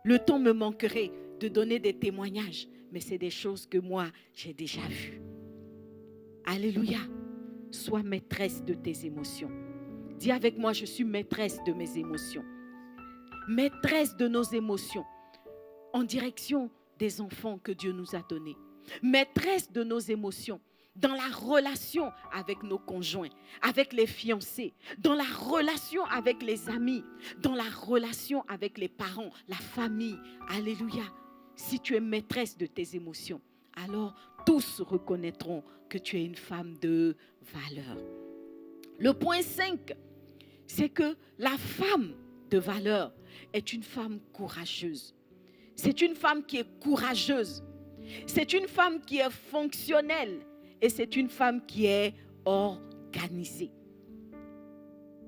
Le temps me manquerait de donner des témoignages, mais c'est des choses que moi, j'ai déjà vues. Alléluia. Sois maîtresse de tes émotions. Dis avec moi, je suis maîtresse de mes émotions. Maîtresse de nos émotions en direction des enfants que Dieu nous a donnés. Maîtresse de nos émotions dans la relation avec nos conjoints, avec les fiancés, dans la relation avec les amis, dans la relation avec les parents, la famille. Alléluia. Si tu es maîtresse de tes émotions, alors tous reconnaîtront que tu es une femme de valeur. Le point 5, c'est que la femme de valeur est une femme courageuse. C'est une femme qui est courageuse. C'est une femme qui est fonctionnelle. Et c'est une femme qui est organisée.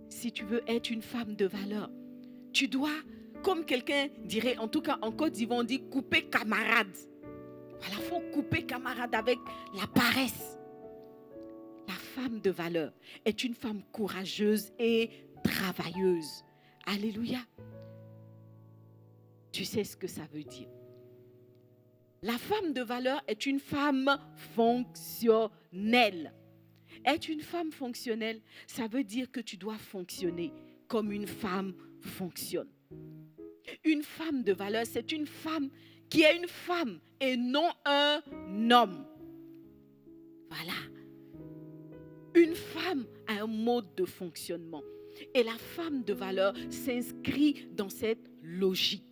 Si tu veux être une femme de valeur, tu dois, comme quelqu'un dirait, en tout cas en Côte d'Ivoire, on dit couper camarade. Voilà, il faut couper camarade avec la paresse. La femme de valeur est une femme courageuse et travailleuse. Alléluia. Tu sais ce que ça veut dire. La femme de valeur est une femme fonctionnelle. Être une femme fonctionnelle, ça veut dire que tu dois fonctionner comme une femme fonctionne. Une femme de valeur, c'est une femme qui est une femme et non un homme. Voilà. Une femme a un mode de fonctionnement. Et la femme de valeur s'inscrit dans cette logique.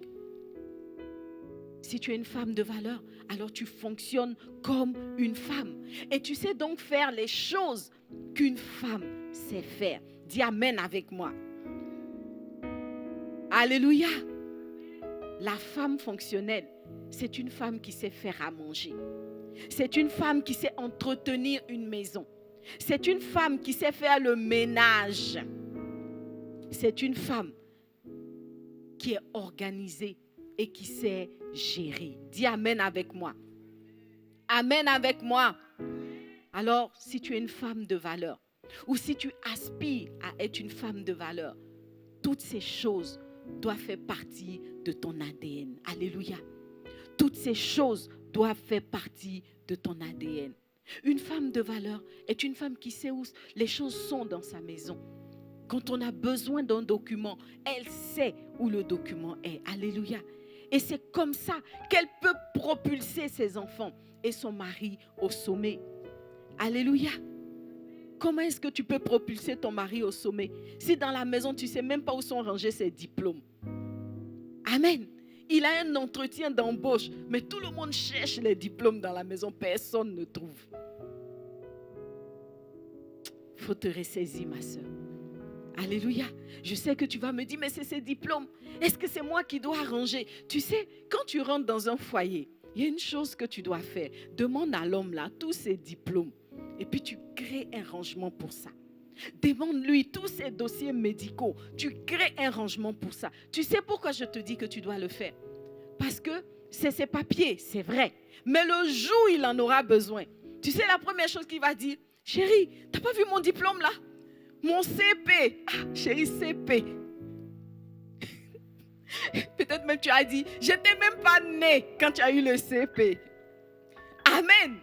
Si tu es une femme de valeur, alors tu fonctionnes comme une femme. Et tu sais donc faire les choses qu'une femme sait faire. Dis Amen avec moi. Alléluia. La femme fonctionnelle, c'est une femme qui sait faire à manger. C'est une femme qui sait entretenir une maison. C'est une femme qui sait faire le ménage. C'est une femme qui est organisée et qui sait gérer. Dis Amen avec moi. Amen avec moi. Alors, si tu es une femme de valeur, ou si tu aspires à être une femme de valeur, toutes ces choses doivent faire partie de ton ADN. Alléluia. Toutes ces choses doivent faire partie de ton ADN. Une femme de valeur est une femme qui sait où les choses sont dans sa maison. Quand on a besoin d'un document, elle sait où le document est. Alléluia. Et c'est comme ça qu'elle peut propulser ses enfants et son mari au sommet. Alléluia. Comment est-ce que tu peux propulser ton mari au sommet si dans la maison, tu ne sais même pas où sont rangés ses diplômes? Amen. Il a un entretien d'embauche, mais tout le monde cherche les diplômes dans la maison. Personne ne trouve. Il faut te ressaisir, ma soeur. Alléluia. Je sais que tu vas me dire, mais c'est ces diplômes. Est-ce que c'est moi qui dois arranger? Tu sais, quand tu rentres dans un foyer, il y a une chose que tu dois faire. Demande à l'homme là tous ses diplômes. Et puis tu crées un rangement pour ça. Demande-lui tous ses dossiers médicaux. Tu crées un rangement pour ça. Tu sais pourquoi je te dis que tu dois le faire? Parce que c'est ses papiers, c'est vrai. Mais le jour où il en aura besoin, tu sais la première chose qu'il va dire, chérie, t'as pas vu mon diplôme là? Mon CP. Ah, chérie, CP. Peut-être même tu as dit, j'étais même pas née quand tu as eu le CP. Amen.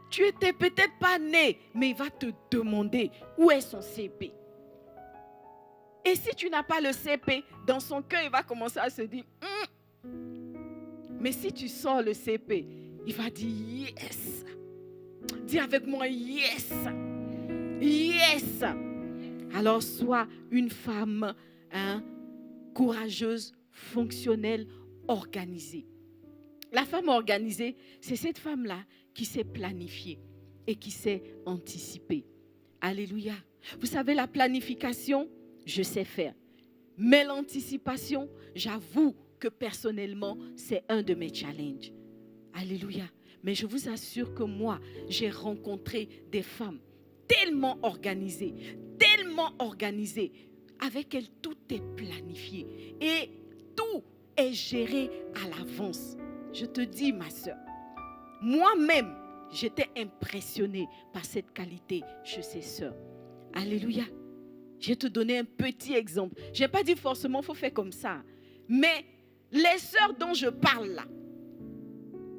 Tu étais peut-être pas né, mais il va te demander où est son CP. Et si tu n'as pas le CP, dans son cœur, il va commencer à se dire, Mais si tu sors le CP, il va dire yes. Dis avec moi yes. Yes. Alors sois une femme courageuse, fonctionnelle, organisée. La femme organisée, c'est cette femme-là qui sait planifier et qui sait anticiper. Alléluia. Vous savez, la planification, je sais faire. Mais l'anticipation, j'avoue que personnellement, c'est un de mes challenges. Alléluia. Mais je vous assure que moi, j'ai rencontré des femmes tellement organisées, avec elles tout est planifié et tout est géré à l'avance. Je te dis, ma soeur, moi-même, j'étais impressionnée par cette qualité chez ces sœurs. Alléluia. Je vais te donner un petit exemple. Je n'ai pas dit forcément qu'il faut faire comme ça. Mais les sœurs dont je parle là,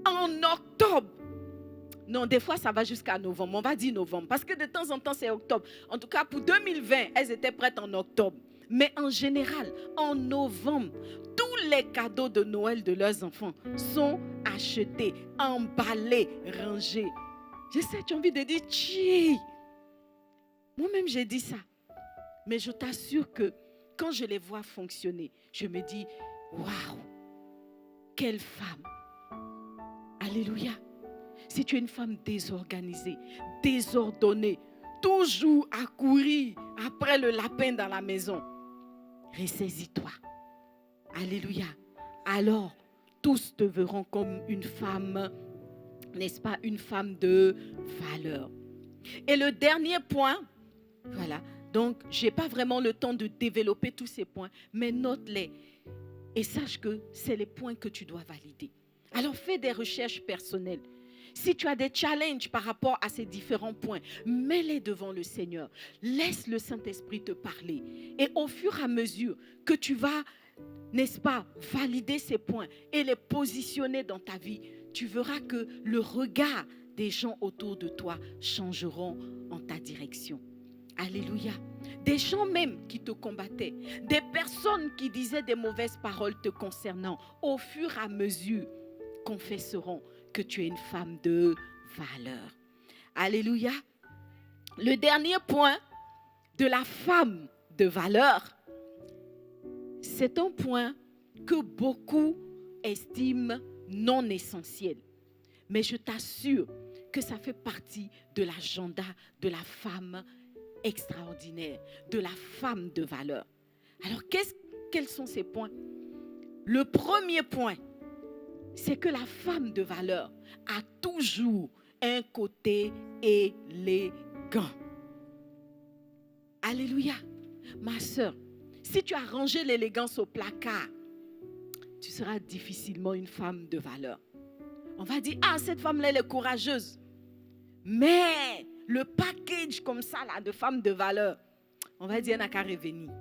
en octobre, non, des fois ça va jusqu'à novembre, on va dire novembre, parce que de temps en temps c'est octobre. En tout cas pour 2020, elles étaient prêtes en octobre. Mais en général, en novembre, tous les cadeaux de Noël de leurs enfants sont achetés, emballés, rangés. Je sais, tu as envie de dire, tchi. Moi-même j'ai dit ça. Mais je t'assure que quand je les vois fonctionner, je me dis, waouh, quelle femme. Alléluia. Si tu es une femme désorganisée, désordonnée, toujours à courir après le lapin dans la maison, ressaisis-toi. Alléluia. Alors, tous te verront comme une femme, n'est-ce pas, une femme de valeur. Et le dernier point, voilà, donc je n'ai pas vraiment le temps de développer tous ces points, mais note-les et sache que c'est les points que tu dois valider. Alors fais des recherches personnelles. Si tu as des challenges par rapport à ces différents points, mets-les devant le Seigneur. Laisse le Saint-Esprit te parler. Et au fur et à mesure que tu vas, n'est-ce pas, valider ces points et les positionner dans ta vie, tu verras que le regard des gens autour de toi changeront en ta direction. Alléluia. Des gens même qui te combattaient, des personnes qui disaient des mauvaises paroles te concernant, au fur et à mesure, confesseront que tu es une femme de valeur. Alléluia. Le dernier point de la femme de valeur, c'est un point que beaucoup estiment non essentiel. Mais je t'assure que ça fait partie de l'agenda de la femme extraordinaire, de la femme de valeur. Alors, quels sont ces points? Le premier point, c'est que la femme de valeur a toujours un côté élégant. Alléluia. Ma soeur, si tu as rangé l'élégance au placard, tu seras difficilement une femme de valeur. On va dire, ah, cette femme-là, elle est courageuse. Mais le package comme ça, là, de femme de valeur, on va dire, elle n'a qu'à revenir.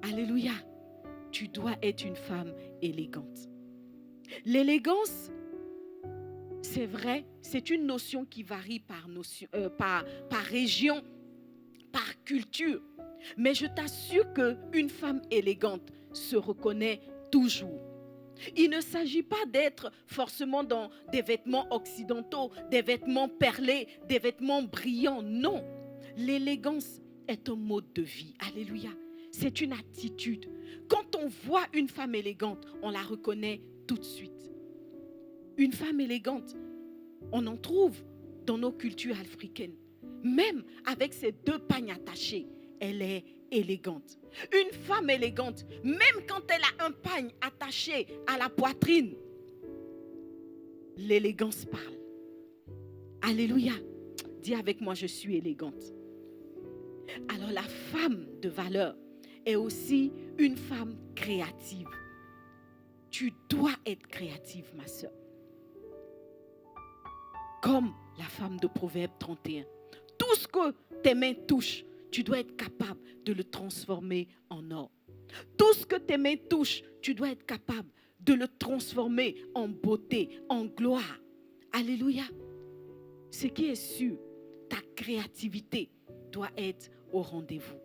Alléluia. Tu dois être une femme élégante. L'élégance, c'est vrai, c'est une notion qui varie par région, par culture. Mais je t'assure qu'une femme élégante se reconnaît toujours. Il ne s'agit pas d'être forcément dans des vêtements occidentaux, des vêtements perlés, des vêtements brillants. Non, l'élégance est un mode de vie. Alléluia. C'est une attitude. Quand on voit une femme élégante, on la reconnaît tout de suite. Une femme élégante, on en trouve dans nos cultures africaines. Même avec ses deux pagnes attachées, elle est élégante. Une femme élégante, même quand elle a un pagne attaché à la poitrine, l'élégance parle. Alléluia. Dis avec moi, je suis élégante. Alors la femme de valeur est aussi une femme créative. Tu dois être créative, ma soeur. Comme la femme de Proverbe 31. Tout ce que tes mains touchent, tu dois être capable de le transformer en or. Tout ce que tes mains touchent, tu dois être capable de le transformer en beauté, en gloire. Alléluia. Ce qui est sûr, ta créativité doit être au rendez-vous.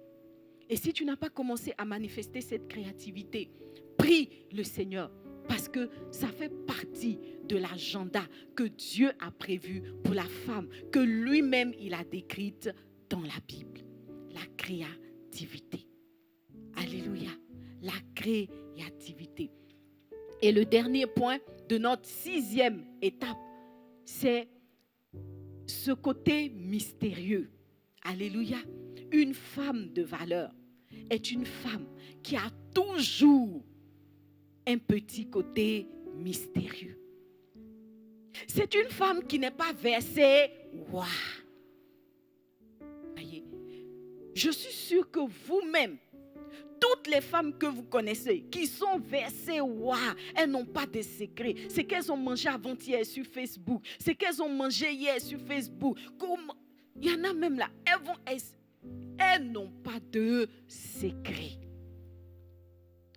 Et si tu n'as pas commencé à manifester cette créativité, prie le Seigneur parce que ça fait partie de l'agenda que Dieu a prévu pour la femme, que lui-même il a décrite dans la Bible. La créativité. Alléluia. La créativité. Et le dernier point de notre 6e étape, c'est ce côté mystérieux. Alléluia. Une femme de valeur est une femme qui a toujours un petit côté mystérieux. C'est une femme qui n'est pas versée. Waouh! Voyez, je suis sûre que vous-même, toutes les femmes que vous connaissez, qui sont versées, waouh, elles n'ont pas de secret. C'est qu'elles ont mangé avant-hier sur Facebook. C'est qu'elles ont mangé hier sur Facebook. Il y en a même là, elles n'ont pas de secret.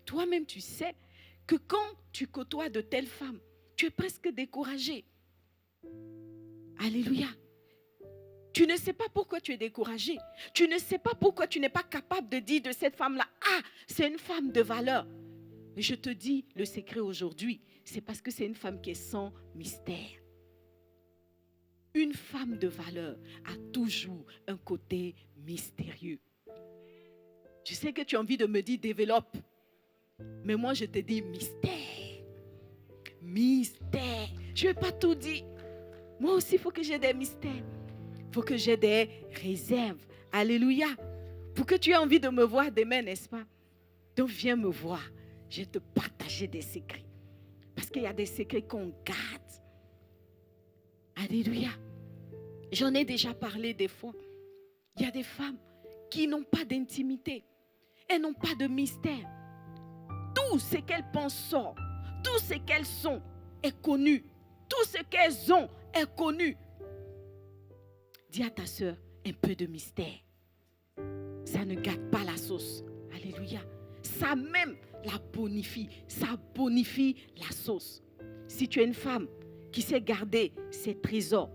Toi-même, tu sais que quand tu côtoies de telles femmes, tu es presque découragé. Alléluia. Tu ne sais pas pourquoi tu es découragé. Tu ne sais pas pourquoi tu n'es pas capable de dire de cette femme-là, ah, c'est une femme de valeur. Mais je te dis, le secret aujourd'hui, c'est parce que c'est une femme qui est sans mystère. Une femme de valeur a toujours un côté mystérieux. Je sais que tu as envie de me dire développe. Mais moi, je te dis mystère. Mystère. Je ne vais pas tout dire. Moi aussi, il faut que j'ai des mystères. Il faut que j'ai des réserves. Alléluia. Pour que tu aies envie de me voir demain, n'est-ce pas? Donc, viens me voir. Je vais te partager des secrets. Parce qu'il y a des secrets qu'on garde. Alléluia. J'en ai déjà parlé des fois. Il y a des femmes qui n'ont pas d'intimité. Elles n'ont pas de mystère. Tout ce qu'elles pensent sort. Tout ce qu'elles sont est connu. Tout ce qu'elles ont est connu. Dis à ta soeur, un peu de mystère. Ça ne gâte pas la sauce. Alléluia. Ça même la bonifie. Ça bonifie la sauce. Si tu es une femme qui sait garder ses trésors,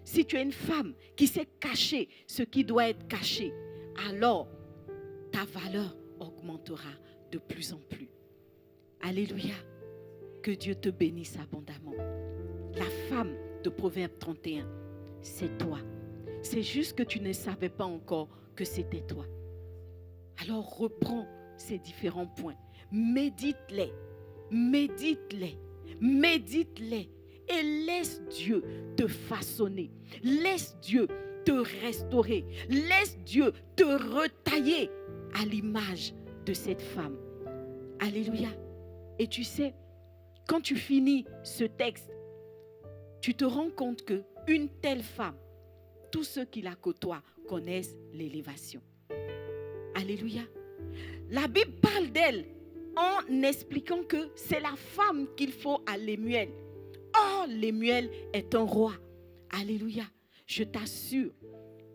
si tu es une femme qui sait cacher ce qui doit être caché, alors ta valeur augmentera de plus en plus. Alléluia. Que Dieu te bénisse abondamment. La femme de Proverbe 31, c'est toi. C'est juste que tu ne savais pas encore que c'était toi. Alors reprends ces différents points. Médite-les. Médite-les. Médite-les. Et laisse Dieu te façonner. Laisse Dieu te restaurer. Laisse Dieu te retailler à l'image de cette femme. Alléluia. Et tu sais, quand tu finis ce texte, tu te rends compte qu'une telle femme, tous ceux qui la côtoient connaissent l'élévation. Alléluia. La Bible parle d'elle en expliquant que c'est la femme qu'il faut à Lémuel. Or, Lémuel est un roi. Alléluia. Je t'assure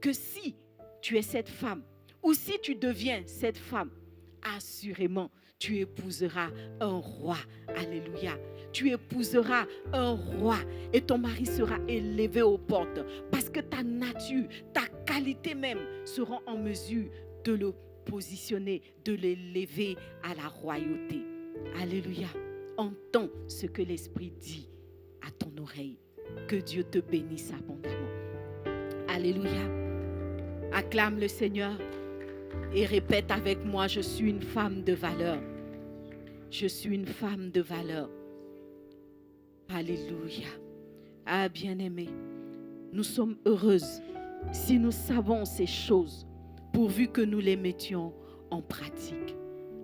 que si tu es cette femme, ou si tu deviens cette femme, assurément, tu épouseras un roi. Alléluia. Tu épouseras un roi et ton mari sera élevé aux portes parce que ta nature, ta qualité même seront en mesure de le positionner, de l'élever à la royauté. Alléluia. Entends ce que l'Esprit dit à ton oreille. Que Dieu te bénisse abondamment. Alléluia. Acclame le Seigneur et répète avec moi, je suis une femme de valeur. Je suis une femme de valeur. Alléluia. Ah, bien-aimés, nous sommes heureuses si nous savons ces choses, pourvu que nous les mettions en pratique.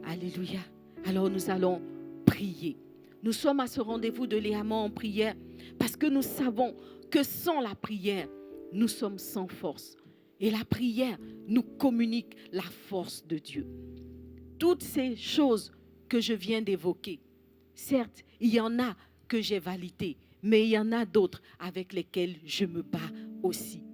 Alléluia. Alors nous allons prier. Nous sommes à ce rendez-vous de Léamant en prière parce que nous savons que sans la prière, nous sommes sans force. Et la prière nous communique la force de Dieu. Toutes ces choses que je viens d'évoquer, certes, il y en a que j'ai validées, mais il y en a d'autres avec lesquelles je me bats aussi.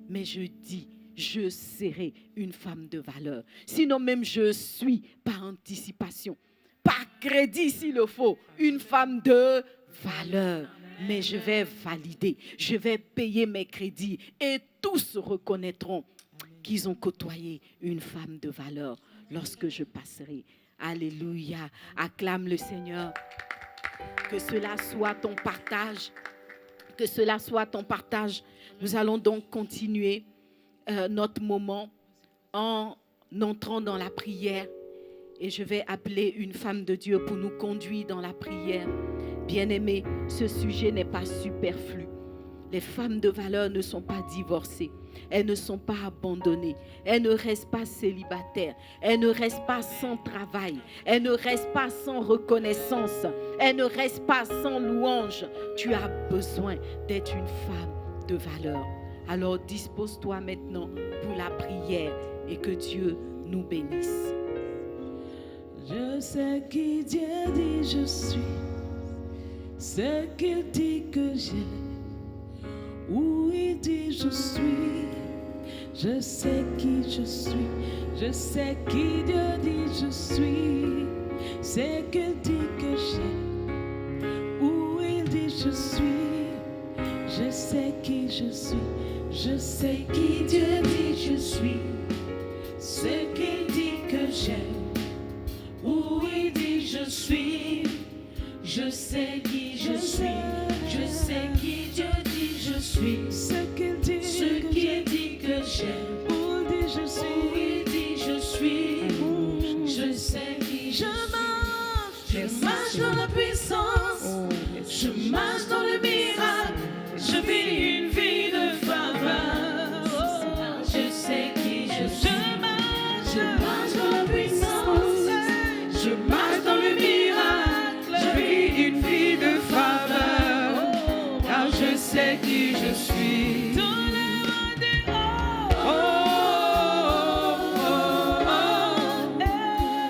Mais je dis, je serai une femme de valeur. Sinon même je suis par anticipation, par crédit s'il le faut, une femme de valeur. Mais je vais valider, je vais payer mes crédits et tous reconnaîtront qu'ils ont côtoyé une femme de valeur lorsque je passerai. Alléluia. Acclame le Seigneur. Que cela soit ton partage. Que cela soit ton partage. Nous allons donc continuer notre moment en entrant dans la prière. Et je vais appeler une femme de Dieu pour nous conduire dans la prière. Bien-aimés, ce sujet n'est pas superflu. Les femmes de valeur ne sont pas divorcées. Elles ne sont pas abandonnées. Elles ne restent pas célibataires. Elles ne restent pas sans travail. Elles ne restent pas sans reconnaissance. Elles ne restent pas sans louange. Tu as besoin d'être une femme de valeur. Alors dispose-toi maintenant pour la prière et que Dieu nous bénisse. Je sais qui Dieu dit je suis, ce qu'il dit que j'ai, où il dit je suis. Je sais qui je suis, je sais qui Dieu dit je suis, ce qu'il dit que j'ai, où il dit je suis. Je sais qui je suis, je sais qui Dieu dit je suis, ce qu'il dit que j'ai. Où il dit je suis, je sais qui je suis, je sais qui Dieu dit je suis, ce qu'il dit que j'aime. Où il dit je suis, où il dit je suis, je sais qui je marche dans la puissance, je marche dans le miracle, je vis une vie de faveur. Je sais qui je suis, je marche dans la puissance. Je marche dans le miracle, je vis une vie de faveur, car je sais qui je suis. Tous les mots disent oh, oh,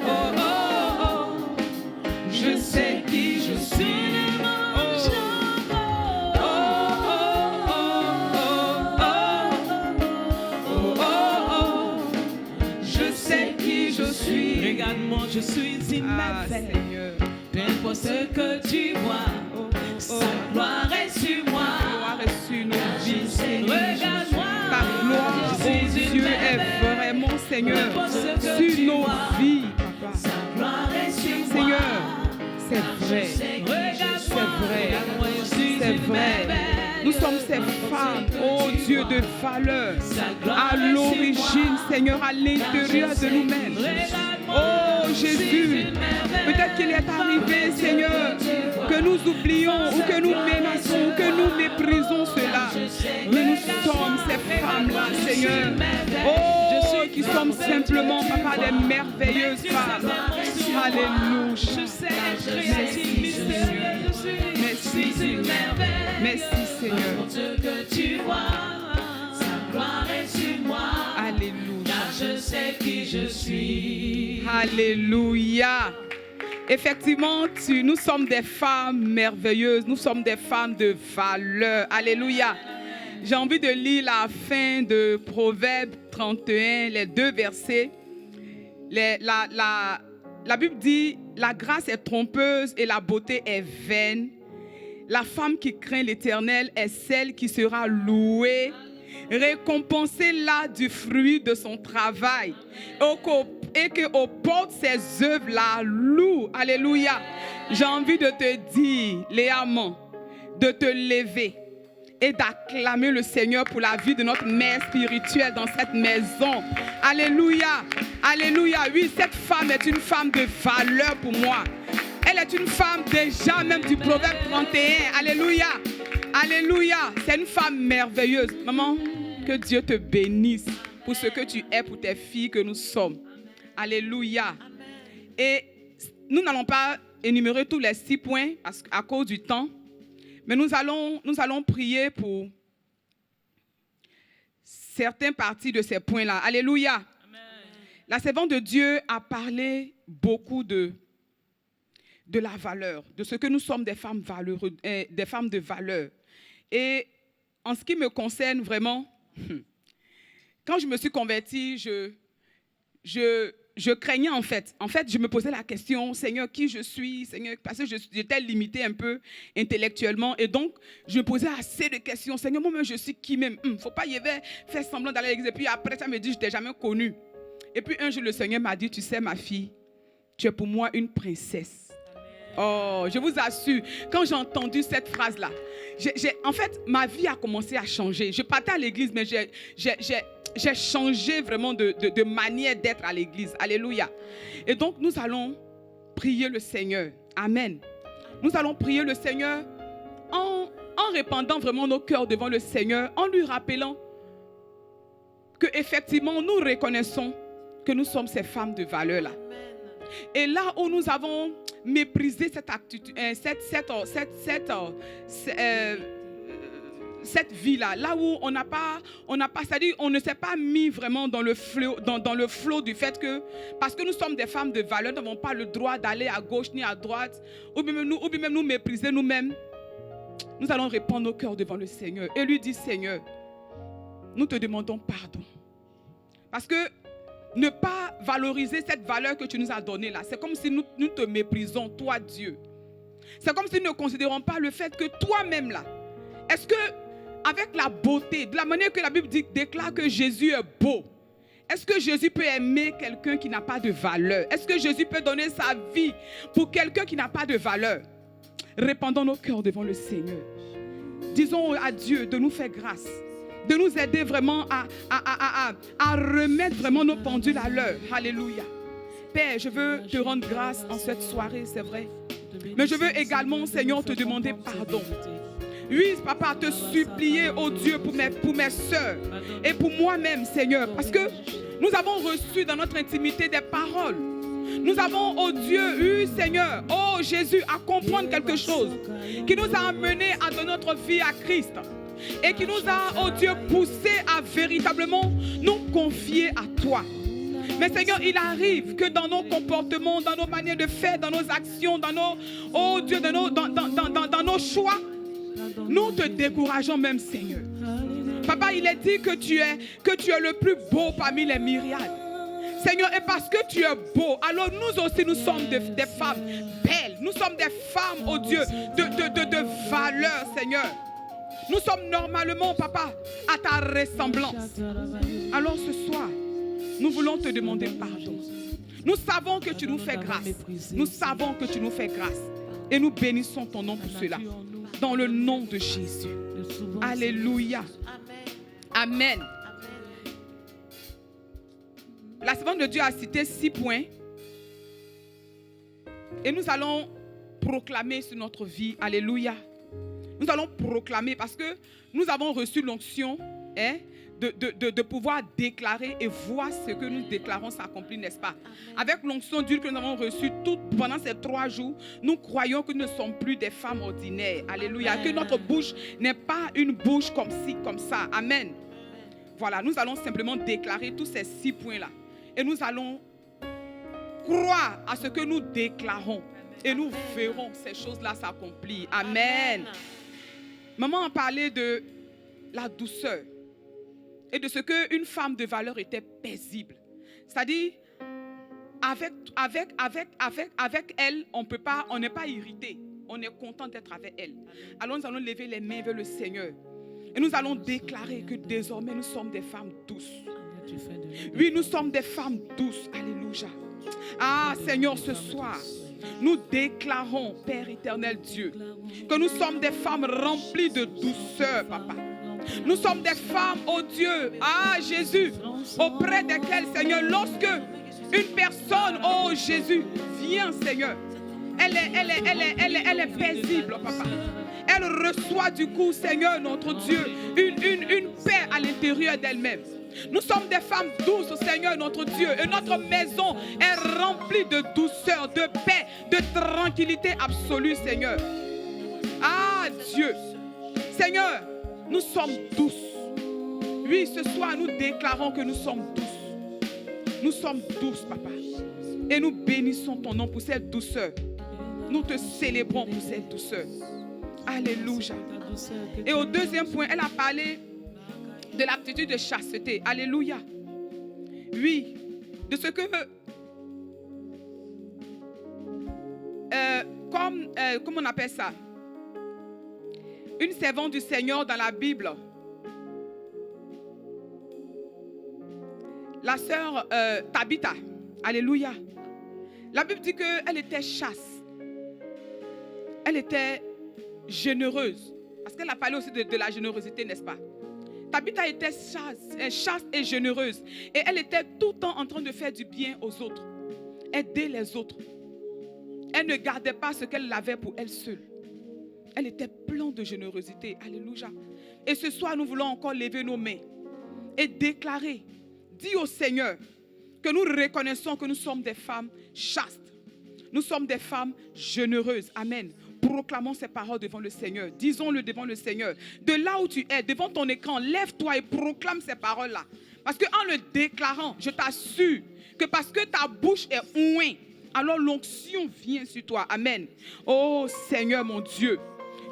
oh, oh, je sais qui je suis. Je sais qui je suis. Regarde-moi, je suis immerveillé. Peu importe ce que tu vois, sa gloire est sur moi. Gloire est sur nos vies. Regarde-moi, Ta gloire, oh Dieu, est vraiment, Seigneur, sur nos vies, Papa. sa gloire est sur moi. Seigneur, c'est vrai. C'est vrai. C'est vrai. Nous sommes ces femmes, oh Dieu, de valeur, à l'origine, Seigneur, à l'intérieur de nous-mêmes. Oh Jésus, peut-être qu'il est arrivé, Seigneur, que nous oublions ou que nous menaçons, ou que nous méprisons cela. Mais nous sommes ces femmes-là, Seigneur. Oh, qui sommes simplement, Papa, des merveilleuses femmes. Alléluia. Merci, Seigneur. Merci, Seigneur. Merci, Seigneur. Ce que tu vois, sa gloire est sur moi. Alléluia. Car je sais qui je suis. Alléluia. Effectivement, nous sommes des femmes merveilleuses. Nous sommes des femmes de valeur. Alléluia. J'ai envie de lire la fin de Proverbe 31, les 2 versets. La Bible dit, la grâce est trompeuse et la beauté est vaine. La femme qui craint l'Éternel est celle qui sera louée. Récompensez là du fruit de son travail et qu'aux portes ses œuvres la louent. Alléluia. J'ai envie de te dire, Léaman, de te lever et d'acclamer le Seigneur pour la vie de notre mère spirituelle dans cette maison. Alléluia. Alléluia. Oui, cette femme est une femme de valeur pour moi. Elle est une femme déjà même du Proverbe 31. Alléluia. Alléluia. C'est une femme merveilleuse. Maman, que Dieu te bénisse pour ce que tu es pour tes filles que nous sommes. Alléluia. Et nous n'allons pas énumérer tous les 6 points à cause du temps. Mais nous allons prier pour certaines parties de ces points-là. Alléluia. Amen. La servante de Dieu a parlé beaucoup de la valeur, de ce que nous sommes des femmes valeureuses, des femmes de valeur. Et en ce qui me concerne vraiment, quand je me suis convertie, je craignais en fait. En fait, je me posais la question, Seigneur, qui je suis, Seigneur, parce que j'étais limitée un peu intellectuellement. Et donc, je me posais assez de questions. Seigneur, moi-même, je suis qui même? Faut pas y aller faire semblant d'aller à l'église. Et puis après, ça me dit, je t'ai jamais connue. Et puis un jour, le Seigneur m'a dit, tu sais, ma fille, tu es pour moi une princesse. Oh, je vous assure, quand j'ai entendu cette phrase-là, en fait, ma vie a commencé à changer. Je partais à l'église, mais j'ai changé vraiment de manière d'être à l'église. Alléluia. Et donc, nous allons prier le Seigneur. Amen. Nous allons prier le Seigneur en répandant vraiment nos cœurs devant le Seigneur, en lui rappelant que effectivement nous reconnaissons que nous sommes ces femmes de valeur-là. Et là où nous avons méprisé cette attitude, cette vie-là, là où on n'a pas, c'est-à-dire on ne s'est pas mis vraiment dans le flot du fait que, parce que nous sommes des femmes de valeur, nous n'avons pas le droit d'aller à gauche ni à droite, ou bien même nous mépriser nous-mêmes. Nous allons répandre nos cœurs devant le Seigneur et lui dire, Seigneur, nous te demandons pardon. Parce que ne pas valoriser cette valeur que tu nous as donnée là, c'est comme si nous te méprisons, toi Dieu. C'est comme si nous ne considérons pas le fait que toi-même là, est-ce que avec la beauté, de la manière que la Bible déclare que Jésus est beau, est-ce que Jésus peut aimer quelqu'un qui n'a pas de valeur? Est-ce que Jésus peut donner sa vie pour quelqu'un qui n'a pas de valeur? Répandons nos cœurs devant le Seigneur. Disons à Dieu de nous faire grâce, de nous aider vraiment à remettre vraiment nos pendules à l'heure. Alléluia. Père, je veux te rendre grâce en cette soirée, c'est vrai. Mais je veux également, Seigneur, te demander pardon. Oui, papa, te supplier, oh Dieu, pour mes soeurs et pour moi-même, Seigneur. Parce que nous avons reçu dans notre intimité des paroles. Nous avons, oh Dieu, eu, Seigneur, oh Jésus, à comprendre quelque chose qui nous a amenés à donner notre vie à Christ. Et qui nous a, oh Dieu, poussé à véritablement nous confier à toi. Mais Seigneur, il arrive que dans nos comportements, dans nos manières de faire, dans nos actions, dans nos, oh Dieu, dans nos choix, nous te décourageons même, Seigneur. Papa, il est dit que tu es le plus beau parmi les myriades. Seigneur, et parce que tu es beau, alors nous aussi, nous sommes des femmes belles. Nous sommes des femmes, oh Dieu, de valeur, Seigneur. Nous sommes normalement, papa, à ta ressemblance. Alors ce soir, nous voulons te demander pardon. Nous savons que tu nous fais grâce. Nous savons que tu nous fais grâce. Et nous bénissons ton nom pour cela. Dans le nom de Jésus. Alléluia. Amen. La servante de Dieu a cité 6 points. Et nous allons proclamer sur notre vie. Alléluia. Nous allons proclamer parce que nous avons reçu l'onction de pouvoir déclarer et voir ce que nous déclarons s'accomplir, n'est-ce pas? Avec l'onction d'huile que nous avons reçue pendant ces 3 jours, nous croyons que nous ne sommes plus des femmes ordinaires. Alléluia. Amen. Que notre bouche n'est pas une bouche comme ci, comme ça. Amen. Voilà, nous allons simplement déclarer tous ces 6 points-là. Et nous allons croire à ce que nous déclarons. Et nous verrons ces choses-là s'accomplir. Amen. Maman a parlé de la douceur et de ce qu'une femme de valeur était paisible. C'est-à-dire, avec elle, on n'est pas irrité. On est content d'être avec elle. Alors nous allons lever les mains vers le Seigneur. Et nous allons déclarer que désormais nous sommes des femmes douces. Oui, nous sommes des femmes douces. Alléluia. Ah Seigneur, ce soir, nous déclarons, Père éternel Dieu, que nous sommes des femmes remplies de douceur, papa. Nous sommes des femmes, oh Dieu, ah Jésus, auprès desquelles, Seigneur, lorsque une personne, oh Jésus, vient, Seigneur, elle est paisible, papa. Elle reçoit du coup, Seigneur, notre Dieu, une paix à l'intérieur d'elle-même. Nous sommes des femmes douces, Seigneur, notre Dieu. Et notre maison est remplie de douceur, de paix, de tranquillité absolue, Seigneur. Ah, Dieu. Seigneur, nous sommes douces. Oui, ce soir, nous déclarons que nous sommes douces. Nous sommes douces, papa. Et nous bénissons ton nom pour cette douceur. Nous te célébrons pour cette douceur. Alléluia. Et au deuxième point, elle a parlé de l'attitude de chasteté. Alléluia. Oui, de ce que comme on appelle ça, une servante du Seigneur dans la Bible, la sœur Tabitha. Alléluia. La Bible dit qu'elle était chaste. elle était généreuse. Parce qu'elle a parlé aussi de la générosité, n'est-ce pas? Tabitha était chaste et généreuse. Et elle était tout le temps en train de faire du bien aux autres. Aider les autres. Elle ne gardait pas ce qu'elle avait pour elle seule. Elle était pleine de générosité. Alléluia. Et ce soir, nous voulons encore lever nos mains et déclarer, dire au Seigneur que nous reconnaissons que nous sommes des femmes chastes. Nous sommes des femmes généreuses. Amen. Proclamons ces paroles devant le Seigneur. Disons-le devant le Seigneur. De là où tu es, devant ton écran, lève-toi et proclame ces paroles-là. Parce qu'en le déclarant, je t'assure que parce que ta bouche est ouin, alors l'onction vient sur toi. Amen. Oh Seigneur mon Dieu,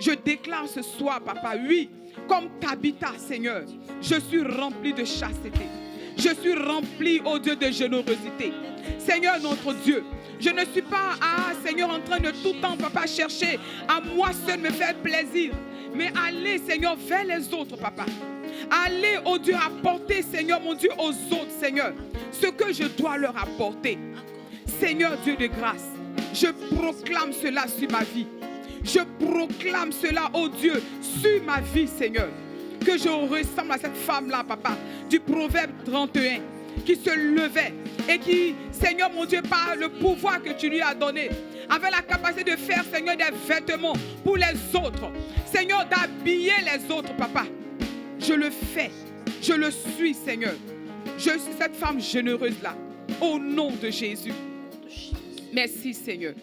je déclare ce soir, papa, oui, comme Tabitha, Seigneur, je suis rempli de chasteté. Je suis rempli, oh Dieu, de générosité. Seigneur notre Dieu, je ne suis pas, Seigneur, en train de tout le temps, papa, chercher à moi seul me faire plaisir. Mais aller, Seigneur, vers les autres, papa. Aller, oh Dieu, apporter, Seigneur, mon Dieu, aux autres, Seigneur, ce que je dois leur apporter. Seigneur Dieu de grâce, je proclame cela sur ma vie. Je proclame cela, oh Dieu, sur ma vie, Seigneur. Que je ressemble à cette femme-là, papa, du Proverbe 31, qui se levait et qui, Seigneur mon Dieu, par le pouvoir que tu lui as donné, avait la capacité de faire, Seigneur, des vêtements pour les autres. Seigneur, d'habiller les autres, papa. Je le fais, je le suis, Seigneur. Je suis cette femme généreuse-là, au nom de Jésus. Merci, Seigneur.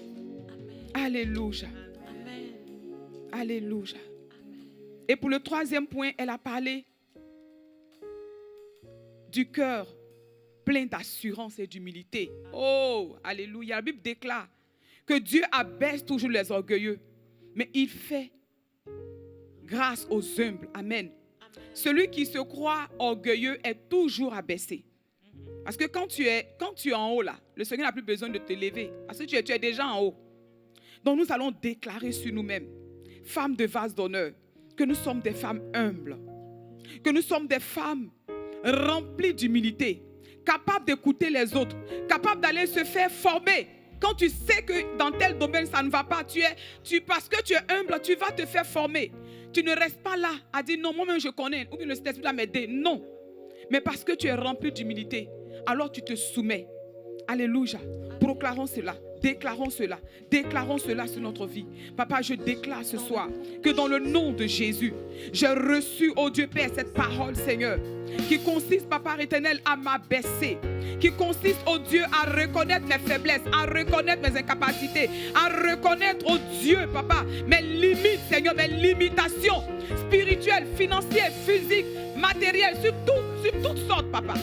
Alléluia. Alléluia. Et pour le troisième point, elle a parlé du cœur plein d'assurance et d'humilité. Oh, alléluia. La Bible déclare que Dieu abaisse toujours les orgueilleux, mais il fait grâce aux humbles. Amen. Celui qui se croit orgueilleux est toujours abaissé. Parce que quand tu es en haut là, le Seigneur n'a plus besoin de te lever. Parce que tu es déjà en haut. Donc nous allons déclarer sur nous-mêmes, femmes de vase d'honneur, que nous sommes des femmes humbles. Que nous sommes des femmes remplies d'humilité, capables d'écouter les autres, capables d'aller se faire former. Quand tu sais que dans tel domaine ça ne va pas, parce que tu es humble, tu vas te faire former. Tu ne restes pas là à dire non, moi-même je connais, ou bien le Saint-Esprit va m'aider. Non. Mais parce que tu es rempli d'humilité, alors tu te soumets. Alléluia. Proclamons cela. Déclarons cela. Déclarons cela sur notre vie. Papa, je déclare ce soir que dans le nom de Jésus, j'ai reçu, oh Dieu Père, cette parole, Seigneur, qui consiste, Papa éternel, à m'abaisser, qui consiste, oh Dieu, à reconnaître mes faiblesses, à reconnaître mes incapacités, à reconnaître, oh Dieu, Papa, mes limites, Seigneur, mes limitations spirituelles, financières, physiques, matérielles, sur toutes sortes, Papa.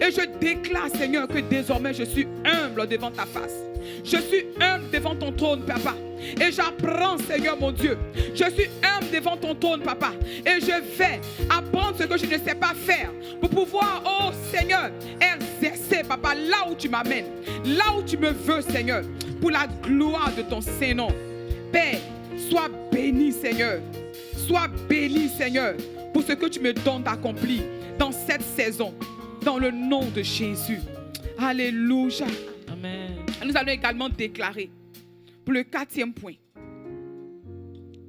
Et je déclare, Seigneur, que désormais je suis humble devant ta face. Je suis humble devant ton trône, Papa. Et j'apprends, Seigneur mon Dieu. Je suis humble devant ton trône, Papa. Et je vais apprendre ce que je ne sais pas faire pour pouvoir, oh Seigneur, exercer, Papa, là où tu m'amènes, là où tu me veux, Seigneur, pour la gloire de ton Saint-Nom. Père, sois béni, Seigneur. Sois béni, Seigneur, pour ce que tu me donnes d'accomplir dans cette saison. Dans le nom de Jésus. Alléluia. Amen. Nous allons également déclarer pour le quatrième point.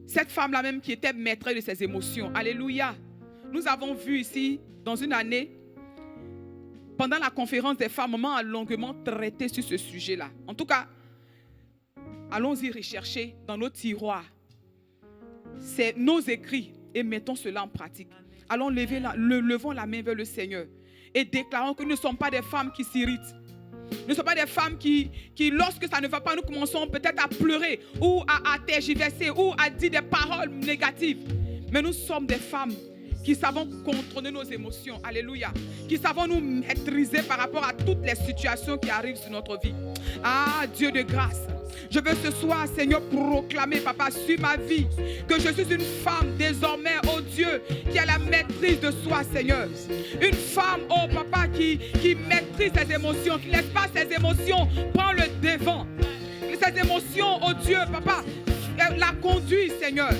Cette femme-là même qui était maîtresse de ses émotions. Alléluia. Nous avons vu ici, dans une année, pendant la conférence des femmes, maman a longuement traité sur ce sujet-là. En tout cas, allons-y rechercher dans nos tiroirs. C'est nos écrits et mettons cela en pratique. Allons levons la main vers le Seigneur. Et déclarons que nous ne sommes pas des femmes qui s'irritent. Nous ne sommes pas des femmes qui, lorsque ça ne va pas, nous commençons peut-être à pleurer ou à tergiverser ou à dire des paroles négatives. Mais nous sommes des femmes qui savons contrôler nos émotions. Alléluia. Qui savons nous maîtriser par rapport à toutes les situations qui arrivent sur notre vie. Ah, Dieu de grâce. Je veux ce soir, Seigneur, proclamer, Papa, sur ma vie, que je suis une femme désormais, oh Dieu, qui a la maîtrise de soi, Seigneur. Une femme, oh Papa, qui maîtrise ses émotions, qui ne laisse pas ses émotions prendre le devant. Ses émotions, oh Dieu, Papa, la conduit, Seigneur.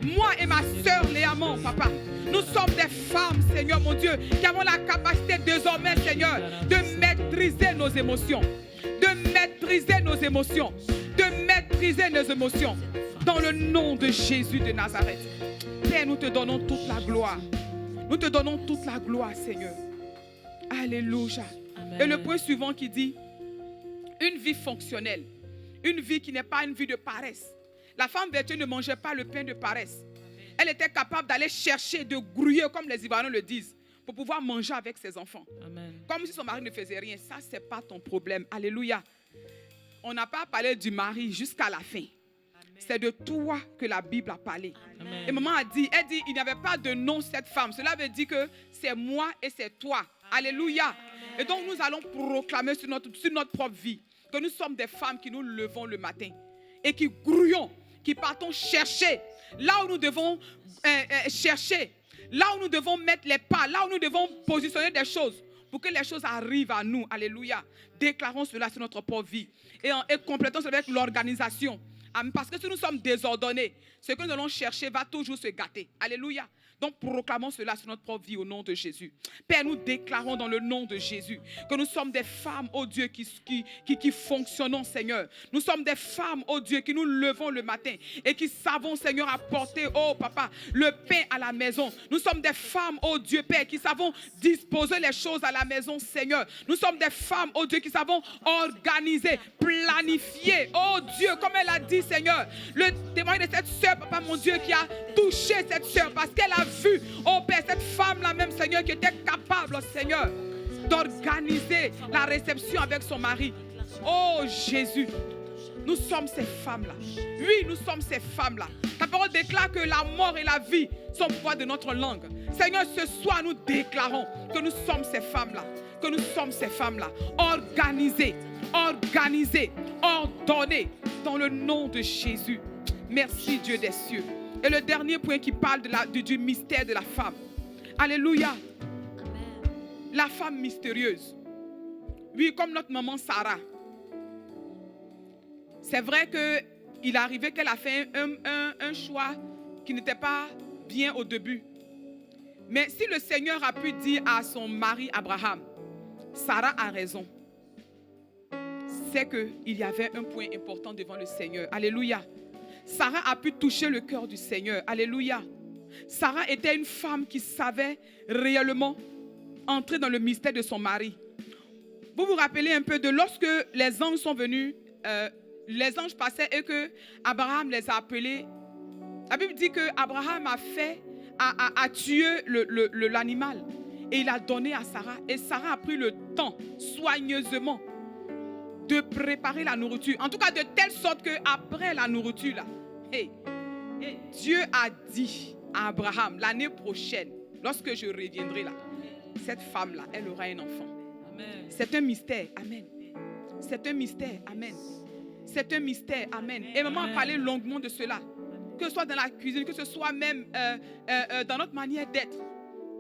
Moi et ma sœur Léamon, Papa, nous sommes des femmes, Seigneur, mon Dieu, qui avons la capacité désormais, Seigneur, de maîtriser nos émotions. De maîtriser nos émotions. De maîtriser nos émotions. Dans le nom de Jésus de Nazareth. Père, nous te donnons toute la gloire. Nous te donnons toute la gloire, Seigneur. Alléluia. Amen. Et le point suivant qui dit, une vie fonctionnelle, une vie qui n'est pas une vie de paresse. La femme vertueuse ne mangeait pas le pain de paresse. Elle était capable d'aller chercher, de grouiller, comme les Ivoiriens le disent, pour pouvoir manger avec ses enfants. Amen. Comme si son mari ne faisait rien. Ça, ce n'est pas ton problème. Alléluia. On n'a pas parlé du mari jusqu'à la fin. C'est de toi que la Bible a parlé. Amen. Et maman a dit, elle dit, il n'y avait pas de nom cette femme. Cela veut dire que c'est moi et c'est toi. Alléluia. Et donc nous allons proclamer sur notre propre vie que nous sommes des femmes qui nous levons le matin et qui grouillons, qui partons chercher là où nous devons chercher, là où nous devons mettre les pas, là où nous devons positionner des choses pour que les choses arrivent à nous. Alléluia. Déclarons cela sur notre propre vie et complétons cela avec l'organisation. Parce que si nous sommes désordonnés, ce que nous allons chercher va toujours se gâter. Alléluia. Donc proclamons cela sur notre propre vie au nom de Jésus. Père, nous déclarons dans le nom de Jésus que nous sommes des femmes, oh Dieu, qui fonctionnons, Seigneur. Nous sommes des femmes, oh Dieu, qui nous levons le matin et qui savons, Seigneur, apporter, oh Papa, le pain à la maison. Nous sommes des femmes, oh Dieu, Père, qui savons disposer les choses à la maison, Seigneur. Nous sommes des femmes, oh Dieu, qui savons organiser, planifier, oh Dieu, comme elle a dit, Seigneur, le témoignage de cette sœur, Papa, mon Dieu, qui a touché cette sœur parce qu'elle a vu, oh Père, cette femme-là même, Seigneur, qui était capable, Seigneur, d'organiser la réception avec son mari. Oh Jésus, nous sommes ces femmes-là. Oui, nous sommes ces femmes-là. Ta parole déclare que la mort et la vie sont au pouvoir de notre langue. Seigneur, ce soir, nous déclarons que nous sommes ces femmes-là. Que nous sommes ces femmes-là. Organisées, ordonnées dans le nom de Jésus. Merci Dieu des cieux. Et le dernier point qui parle du mystère de la femme. Alléluia. La femme mystérieuse. Oui, comme notre maman Sarah. C'est vrai qu'il est arrivé qu'elle a fait un choix qui n'était pas bien au début. Mais si le Seigneur a pu dire à son mari Abraham, Sarah a raison, c'est qu'il y avait un point important devant le Seigneur. Alléluia. Sarah a pu toucher le cœur du Seigneur. Alléluia. Sarah était une femme qui savait réellement entrer dans le mystère de son mari. Vous vous rappelez un peu de lorsque les anges sont venus, les anges passaient et que Abraham les a appelés. La Bible dit que Abraham a tué l'animal et il a donné à Sarah. Et Sarah a pris le temps soigneusement de préparer la nourriture. En tout cas, de telle sorte qu'après la nourriture, là, Dieu a dit à Abraham, l'année prochaine, lorsque je reviendrai là, cette femme-là, elle aura un enfant. Amen. C'est un mystère. Amen. C'est un mystère. Amen. C'est un mystère. Amen. Et maman a parlé longuement de cela. Que ce soit dans la cuisine, que ce soit même dans notre manière d'être.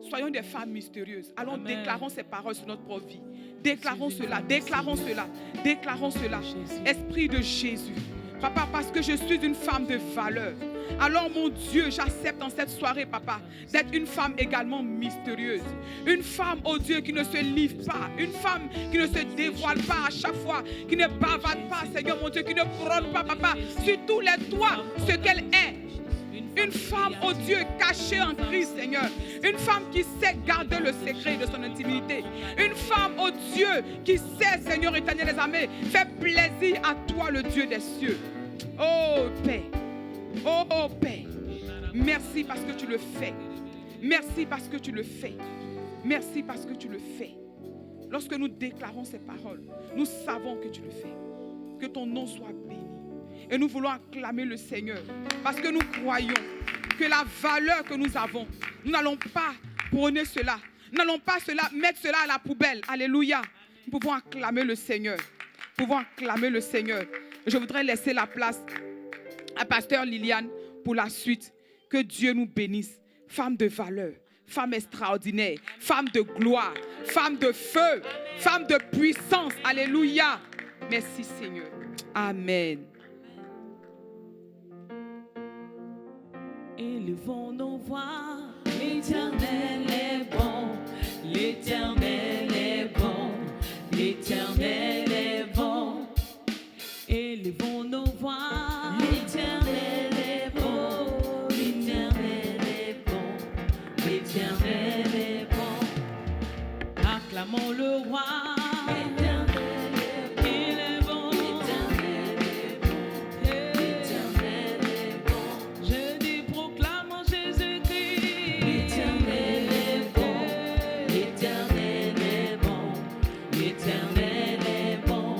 Soyons des femmes mystérieuses. Allons, Amen. déclarons ces paroles sur notre propre vie. Déclarons cela, déclarons cela, déclarons cela. Esprit de Jésus. Papa, parce que je suis une femme de valeur. Alors mon Dieu, j'accepte en cette soirée, papa, d'être une femme également mystérieuse. Une femme, oh Dieu, qui ne se livre pas. Une femme qui ne se dévoile pas à chaque fois. Qui ne bavade pas, Seigneur mon Dieu, qui ne prône pas, papa, sur tous les toits, ce qu'elle est. Une femme, oh Dieu, cachée en Christ, Seigneur. Une femme qui sait garder le secret de son intimité. Une femme, oh Dieu, qui sait, Seigneur éternel des armées, faire plaisir à toi, le Dieu des cieux. Oh Père, oh Père, merci parce que tu le fais. Merci parce que tu le fais. Merci parce que tu le fais. Lorsque nous déclarons ces paroles, nous savons que tu le fais. Que ton nom soit béni. Et nous voulons acclamer le Seigneur parce que nous croyons que la valeur que nous avons, nous n'allons pas prôner cela. Nous n'allons pas mettre cela à la poubelle. Alléluia. Nous pouvons acclamer le Seigneur. Nous pouvons acclamer le Seigneur. Je voudrais laisser la place à Pasteur Liliane pour la suite. Que Dieu nous bénisse. Femme de valeur, femme extraordinaire, femme de gloire, femme de feu, femme de puissance. Alléluia. Merci Seigneur. Amen. Élevons nos voix, l'Éternel est bon, l'Éternel est bon, l'Éternel est bon. Élevons nos voix, l'Éternel est bon. élevons le roi. Il est bon. Je dis proclamons Jésus-Christ. L'Éternel est bon, l'Éternel est bon, l'Éternel est bon.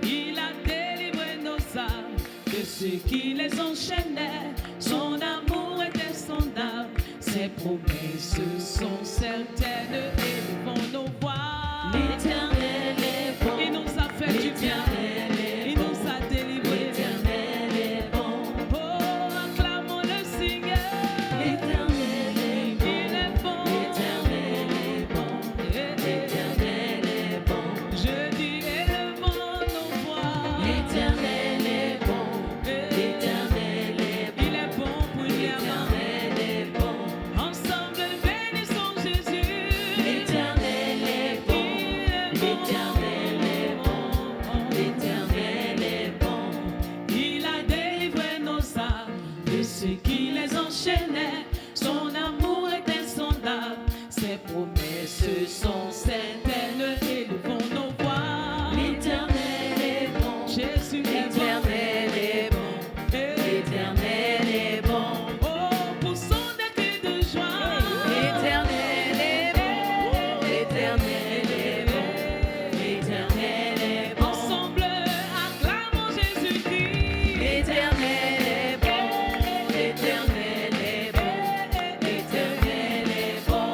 Il a délivré nos âmes de ceux qui les enchaînaient. Son amour est insondable, ses promesses sont certaines. Élevons nos voix. L'Éternel est bon, Il nous a fait du bien, il nous a délivrés. l'Éternel est bon, Oh, acclamons le Seigneur. l'Éternel est bon, Il est bon. l'Éternel est bon, l'Éternel est bon, Je dis élevons nos voix. l'Éternel est bon, l'Éternel est bon, Il est bon pour diamant. l'Éternel est bon, Ensemble bénissons Jésus. l'Éternel est bon, Il est bon. l'Éternel est bon, l'Éternel est bon. Il a délivré nos âmes de ceux qui les enchaînaient. Son amour est insondable, ses promesses sont certaines. Élevons nos voix. L'Éternel est bon, Jésus est bon. l'Éternel est bon, l'Éternel est bon, Oh, poussons des cris de joie. l'Éternel est bon, l'Éternel est bon, l'Éternel est bon, Ensemble, acclamons Jésus-Christ. l'Éternel est bon, l'Éternel est bon, l'Éternel est bon,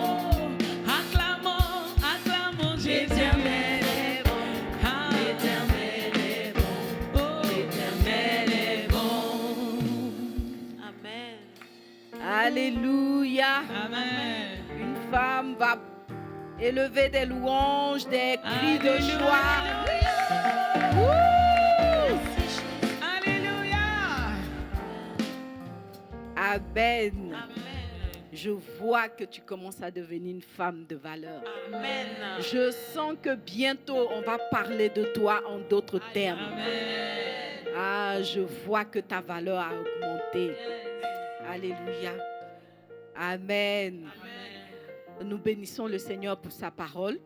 Acclamons Jésus. l'Éternel est bon, Ah, l'Éternel est bon, oh, l'Éternel est bon. Amen. Alléluia. Amen. Une femme va élever des louanges, des cris de Alléluia. joie. Wouh! Alléluia. Amen. Je vois que tu commences à devenir une femme de valeur. Amen. Je sens que bientôt on va parler de toi en d'autres termes. Amen. Ah, je vois que ta valeur a augmenté. Alléluia. Amen. Nous bénissons le Seigneur pour sa parole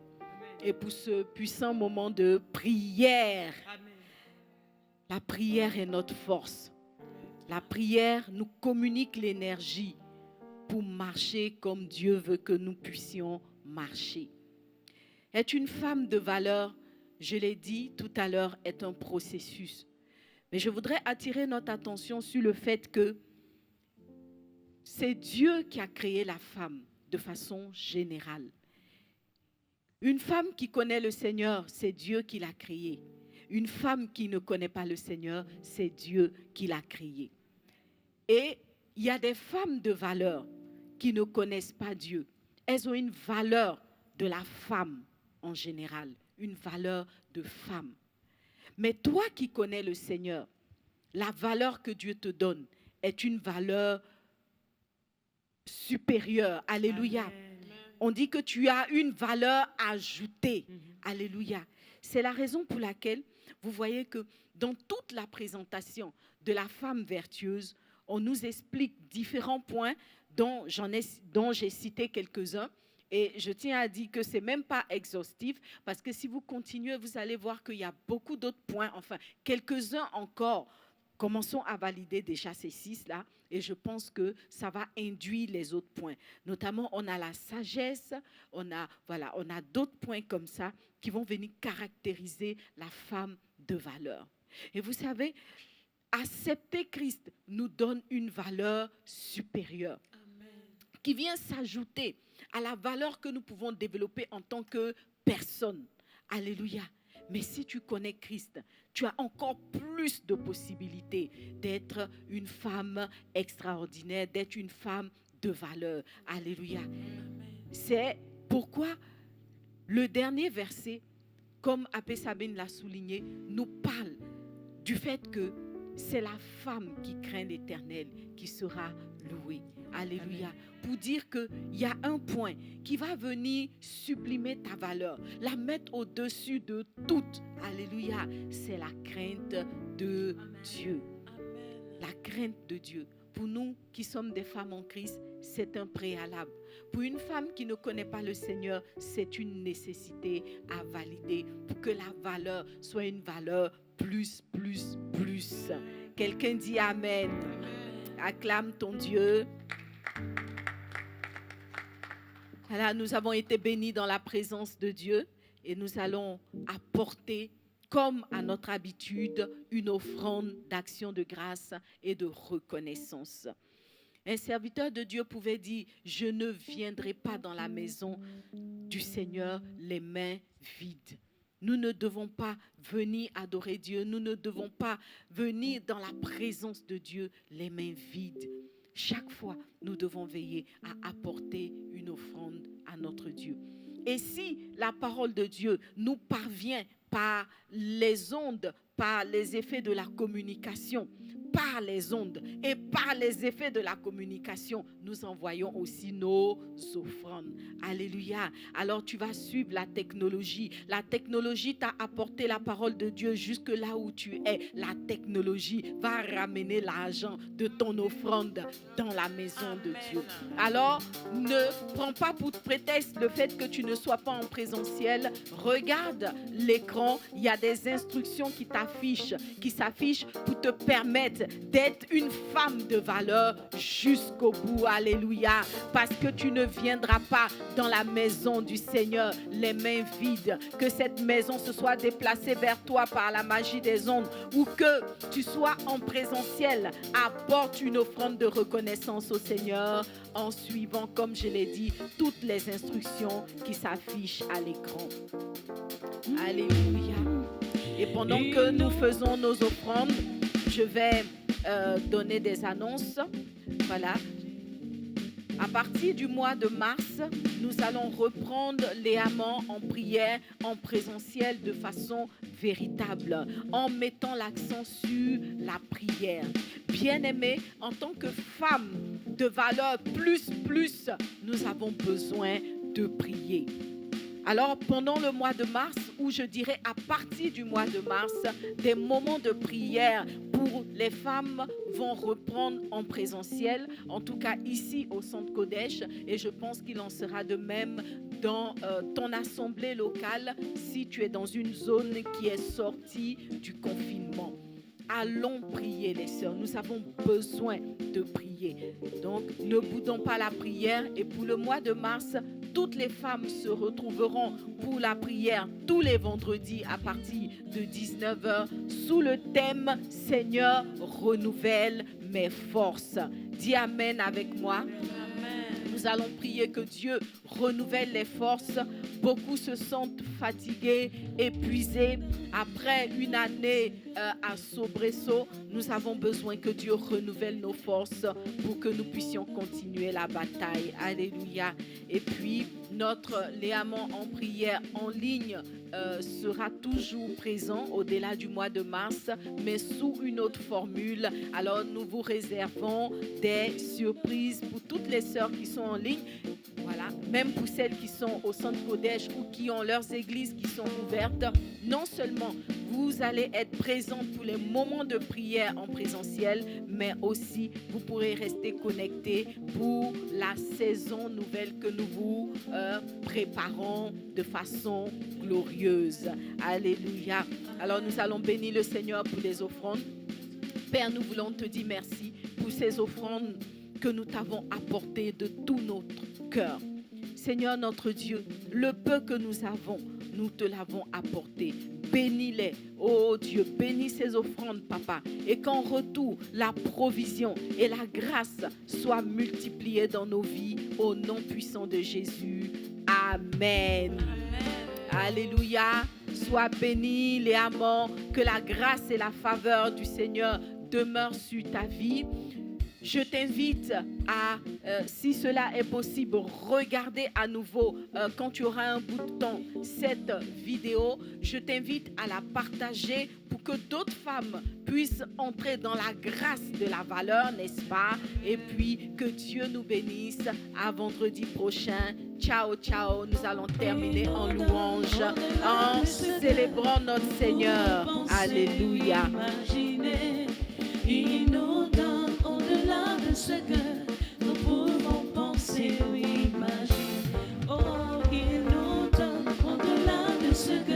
et pour ce puissant moment de prière. La prière est notre force. La prière nous communique l'énergie pour marcher comme Dieu veut que nous puissions marcher. Être une femme de valeur, je l'ai dit tout à l'heure, est un processus. Mais je voudrais attirer notre attention sur le fait que c'est Dieu qui a créé la femme de façon générale. Une femme qui connaît le Seigneur, c'est Dieu qui l'a créée. Une femme qui ne connaît pas le Seigneur, c'est Dieu qui l'a créée. Et il y a des femmes de valeur qui ne connaissent pas Dieu. Elles ont une valeur de la femme en général, une valeur de femme. Mais toi qui connais le Seigneur, la valeur que Dieu te donne est une valeur supérieure. Alléluia. On dit que tu as une valeur ajoutée. Alléluia. C'est la raison pour laquelle vous voyez que dans toute la présentation de la femme vertueuse, on nous explique différents points dont j'ai cité quelques-uns. Et je tiens à dire que ce n'est même pas exhaustif, parce que si vous continuez, vous allez voir qu'il y a beaucoup d'autres points, enfin quelques-uns encore. Commençons à valider déjà ces 6-là, et je pense que ça va induire les autres points. Notamment, on a la sagesse, on a d'autres points comme ça qui vont venir caractériser la femme de valeur. Et vous savez, accepter Christ nous donne une valeur supérieure qui vient s'ajouter à la valeur que nous pouvons développer en tant que personne. Alléluia. Mais si tu connais Christ, tu as encore plus de possibilités d'être une femme extraordinaire, d'être une femme de valeur. Alléluia. C'est pourquoi le dernier verset, comme Apé Sabine l'a souligné, nous parle du fait que c'est la femme qui craint l'Éternel qui sera louée. Alléluia. Pour dire qu'il y a un point qui va venir sublimer ta valeur, la mettre au-dessus de toute. Alléluia. C'est la crainte de Dieu. La crainte de Dieu. Pour nous qui sommes des femmes en Christ, c'est un préalable pour une femme qui ne connaît pas le Seigneur, c'est une nécessité à valider pour que la valeur soit une valeur plus. Quelqu'un dit Amen. Acclame ton Dieu. Voilà, nous avons été bénis dans la présence de Dieu et nous allons apporter, comme à notre habitude, une offrande d'action de grâce et de reconnaissance. Un serviteur de Dieu pouvait dire, je ne viendrai pas dans la maison du Seigneur les mains vides. Nous ne devons pas venir adorer Dieu, nous ne devons pas venir dans la présence de Dieu les mains vides. Chaque fois, nous devons veiller à apporter une offrande à notre Dieu. Et si la parole de Dieu nous parvient par les ondes, par les effets de la communication, par les ondes et par les effets de la communication, nous envoyons aussi nos offrandes. Alléluia. Alors tu vas suivre la technologie. La technologie t'a apporté la parole de Dieu jusque là où tu es. La technologie va ramener l'argent de ton offrande dans la maison de Dieu. Alors ne prends pas pour prétexte le fait que tu ne sois pas en présentiel. Regarde l'écran. Il y a des instructions qui s'affichent pour te permettre d'être une femme de valeur jusqu'au bout. Alléluia. Parce que tu ne viendras pas dans la maison du Seigneur les mains vides. Que cette maison se soit déplacée vers toi par la magie des ondes ou que tu sois en présentiel. Apporte une offrande de reconnaissance au Seigneur en suivant, comme je l'ai dit, toutes les instructions qui s'affichent à l'écran. Alléluia. Et pendant que nous faisons nos offrandes, je vais donner des annonces. Voilà. À partir du mois de mars, nous allons reprendre les amants en prière, en présentiel de façon véritable, en mettant l'accent sur la prière. Bien-aimés, en tant que femmes de valeur plus, nous avons besoin de prier. Alors, pendant le mois de mars, ou je dirais à partir du mois de mars, des moments de prière pour les femmes vont reprendre en présentiel, en tout cas ici au Centre Kodesh, et je pense qu'il en sera de même dans ton assemblée locale si tu es dans une zone qui est sortie du confinement. Allons prier les sœurs, nous avons besoin de prier. Donc ne boudons pas la prière et pour le mois de mars, toutes les femmes se retrouveront pour la prière tous les vendredis à partir de 19h sous le thème « Seigneur, renouvelle mes forces ». Dis Amen avec moi. Nous allons prier que Dieu renouvelle les forces. Beaucoup se sentent fatigués, épuisés. Après une année à soubresaut, nous avons besoin que Dieu renouvelle nos forces pour que nous puissions continuer la bataille. Alléluia. Et puis, notre Léamant en prière en ligne sera toujours présent au-delà du mois de mars, mais sous une autre formule. Alors, nous vous réservons des surprises pour toutes les sœurs qui sont en ligne. Voilà, même pour celles qui sont au Centre Kodesh ou qui ont leurs églises qui sont ouvertes. Non seulement vous allez être présents pour les moments de prière en présentiel, mais aussi vous pourrez rester connectés pour la saison nouvelle que nous vous préparons de façon glorieuse. Alléluia. Alors nous allons bénir le Seigneur pour les offrandes. Père, nous voulons te dire merci pour ces offrandes que nous t'avons apportées de tout notre cœur. Seigneur notre Dieu, le peu que nous avons, nous te l'avons apporté. Bénis-les, oh Dieu, bénis ces offrandes, Papa, et qu'en retour, la provision et la grâce soient multipliées dans nos vies, au nom puissant de Jésus. Amen. Alléluia. Sois béni, les amants, que la grâce et la faveur du Seigneur demeurent sur ta vie. Je t'invite à, si cela est possible, regarder à nouveau, quand tu auras un bout de temps, cette vidéo. Je t'invite à la partager pour que d'autres femmes puissent entrer dans la grâce de la valeur, n'est-ce pas? Et puis, que Dieu nous bénisse. À vendredi prochain. Ciao, ciao. Nous allons terminer en louange, en célébrant notre Seigneur. Alléluia. Il nous donne au-delà de ce que nous pouvons penser ou imaginer. ce que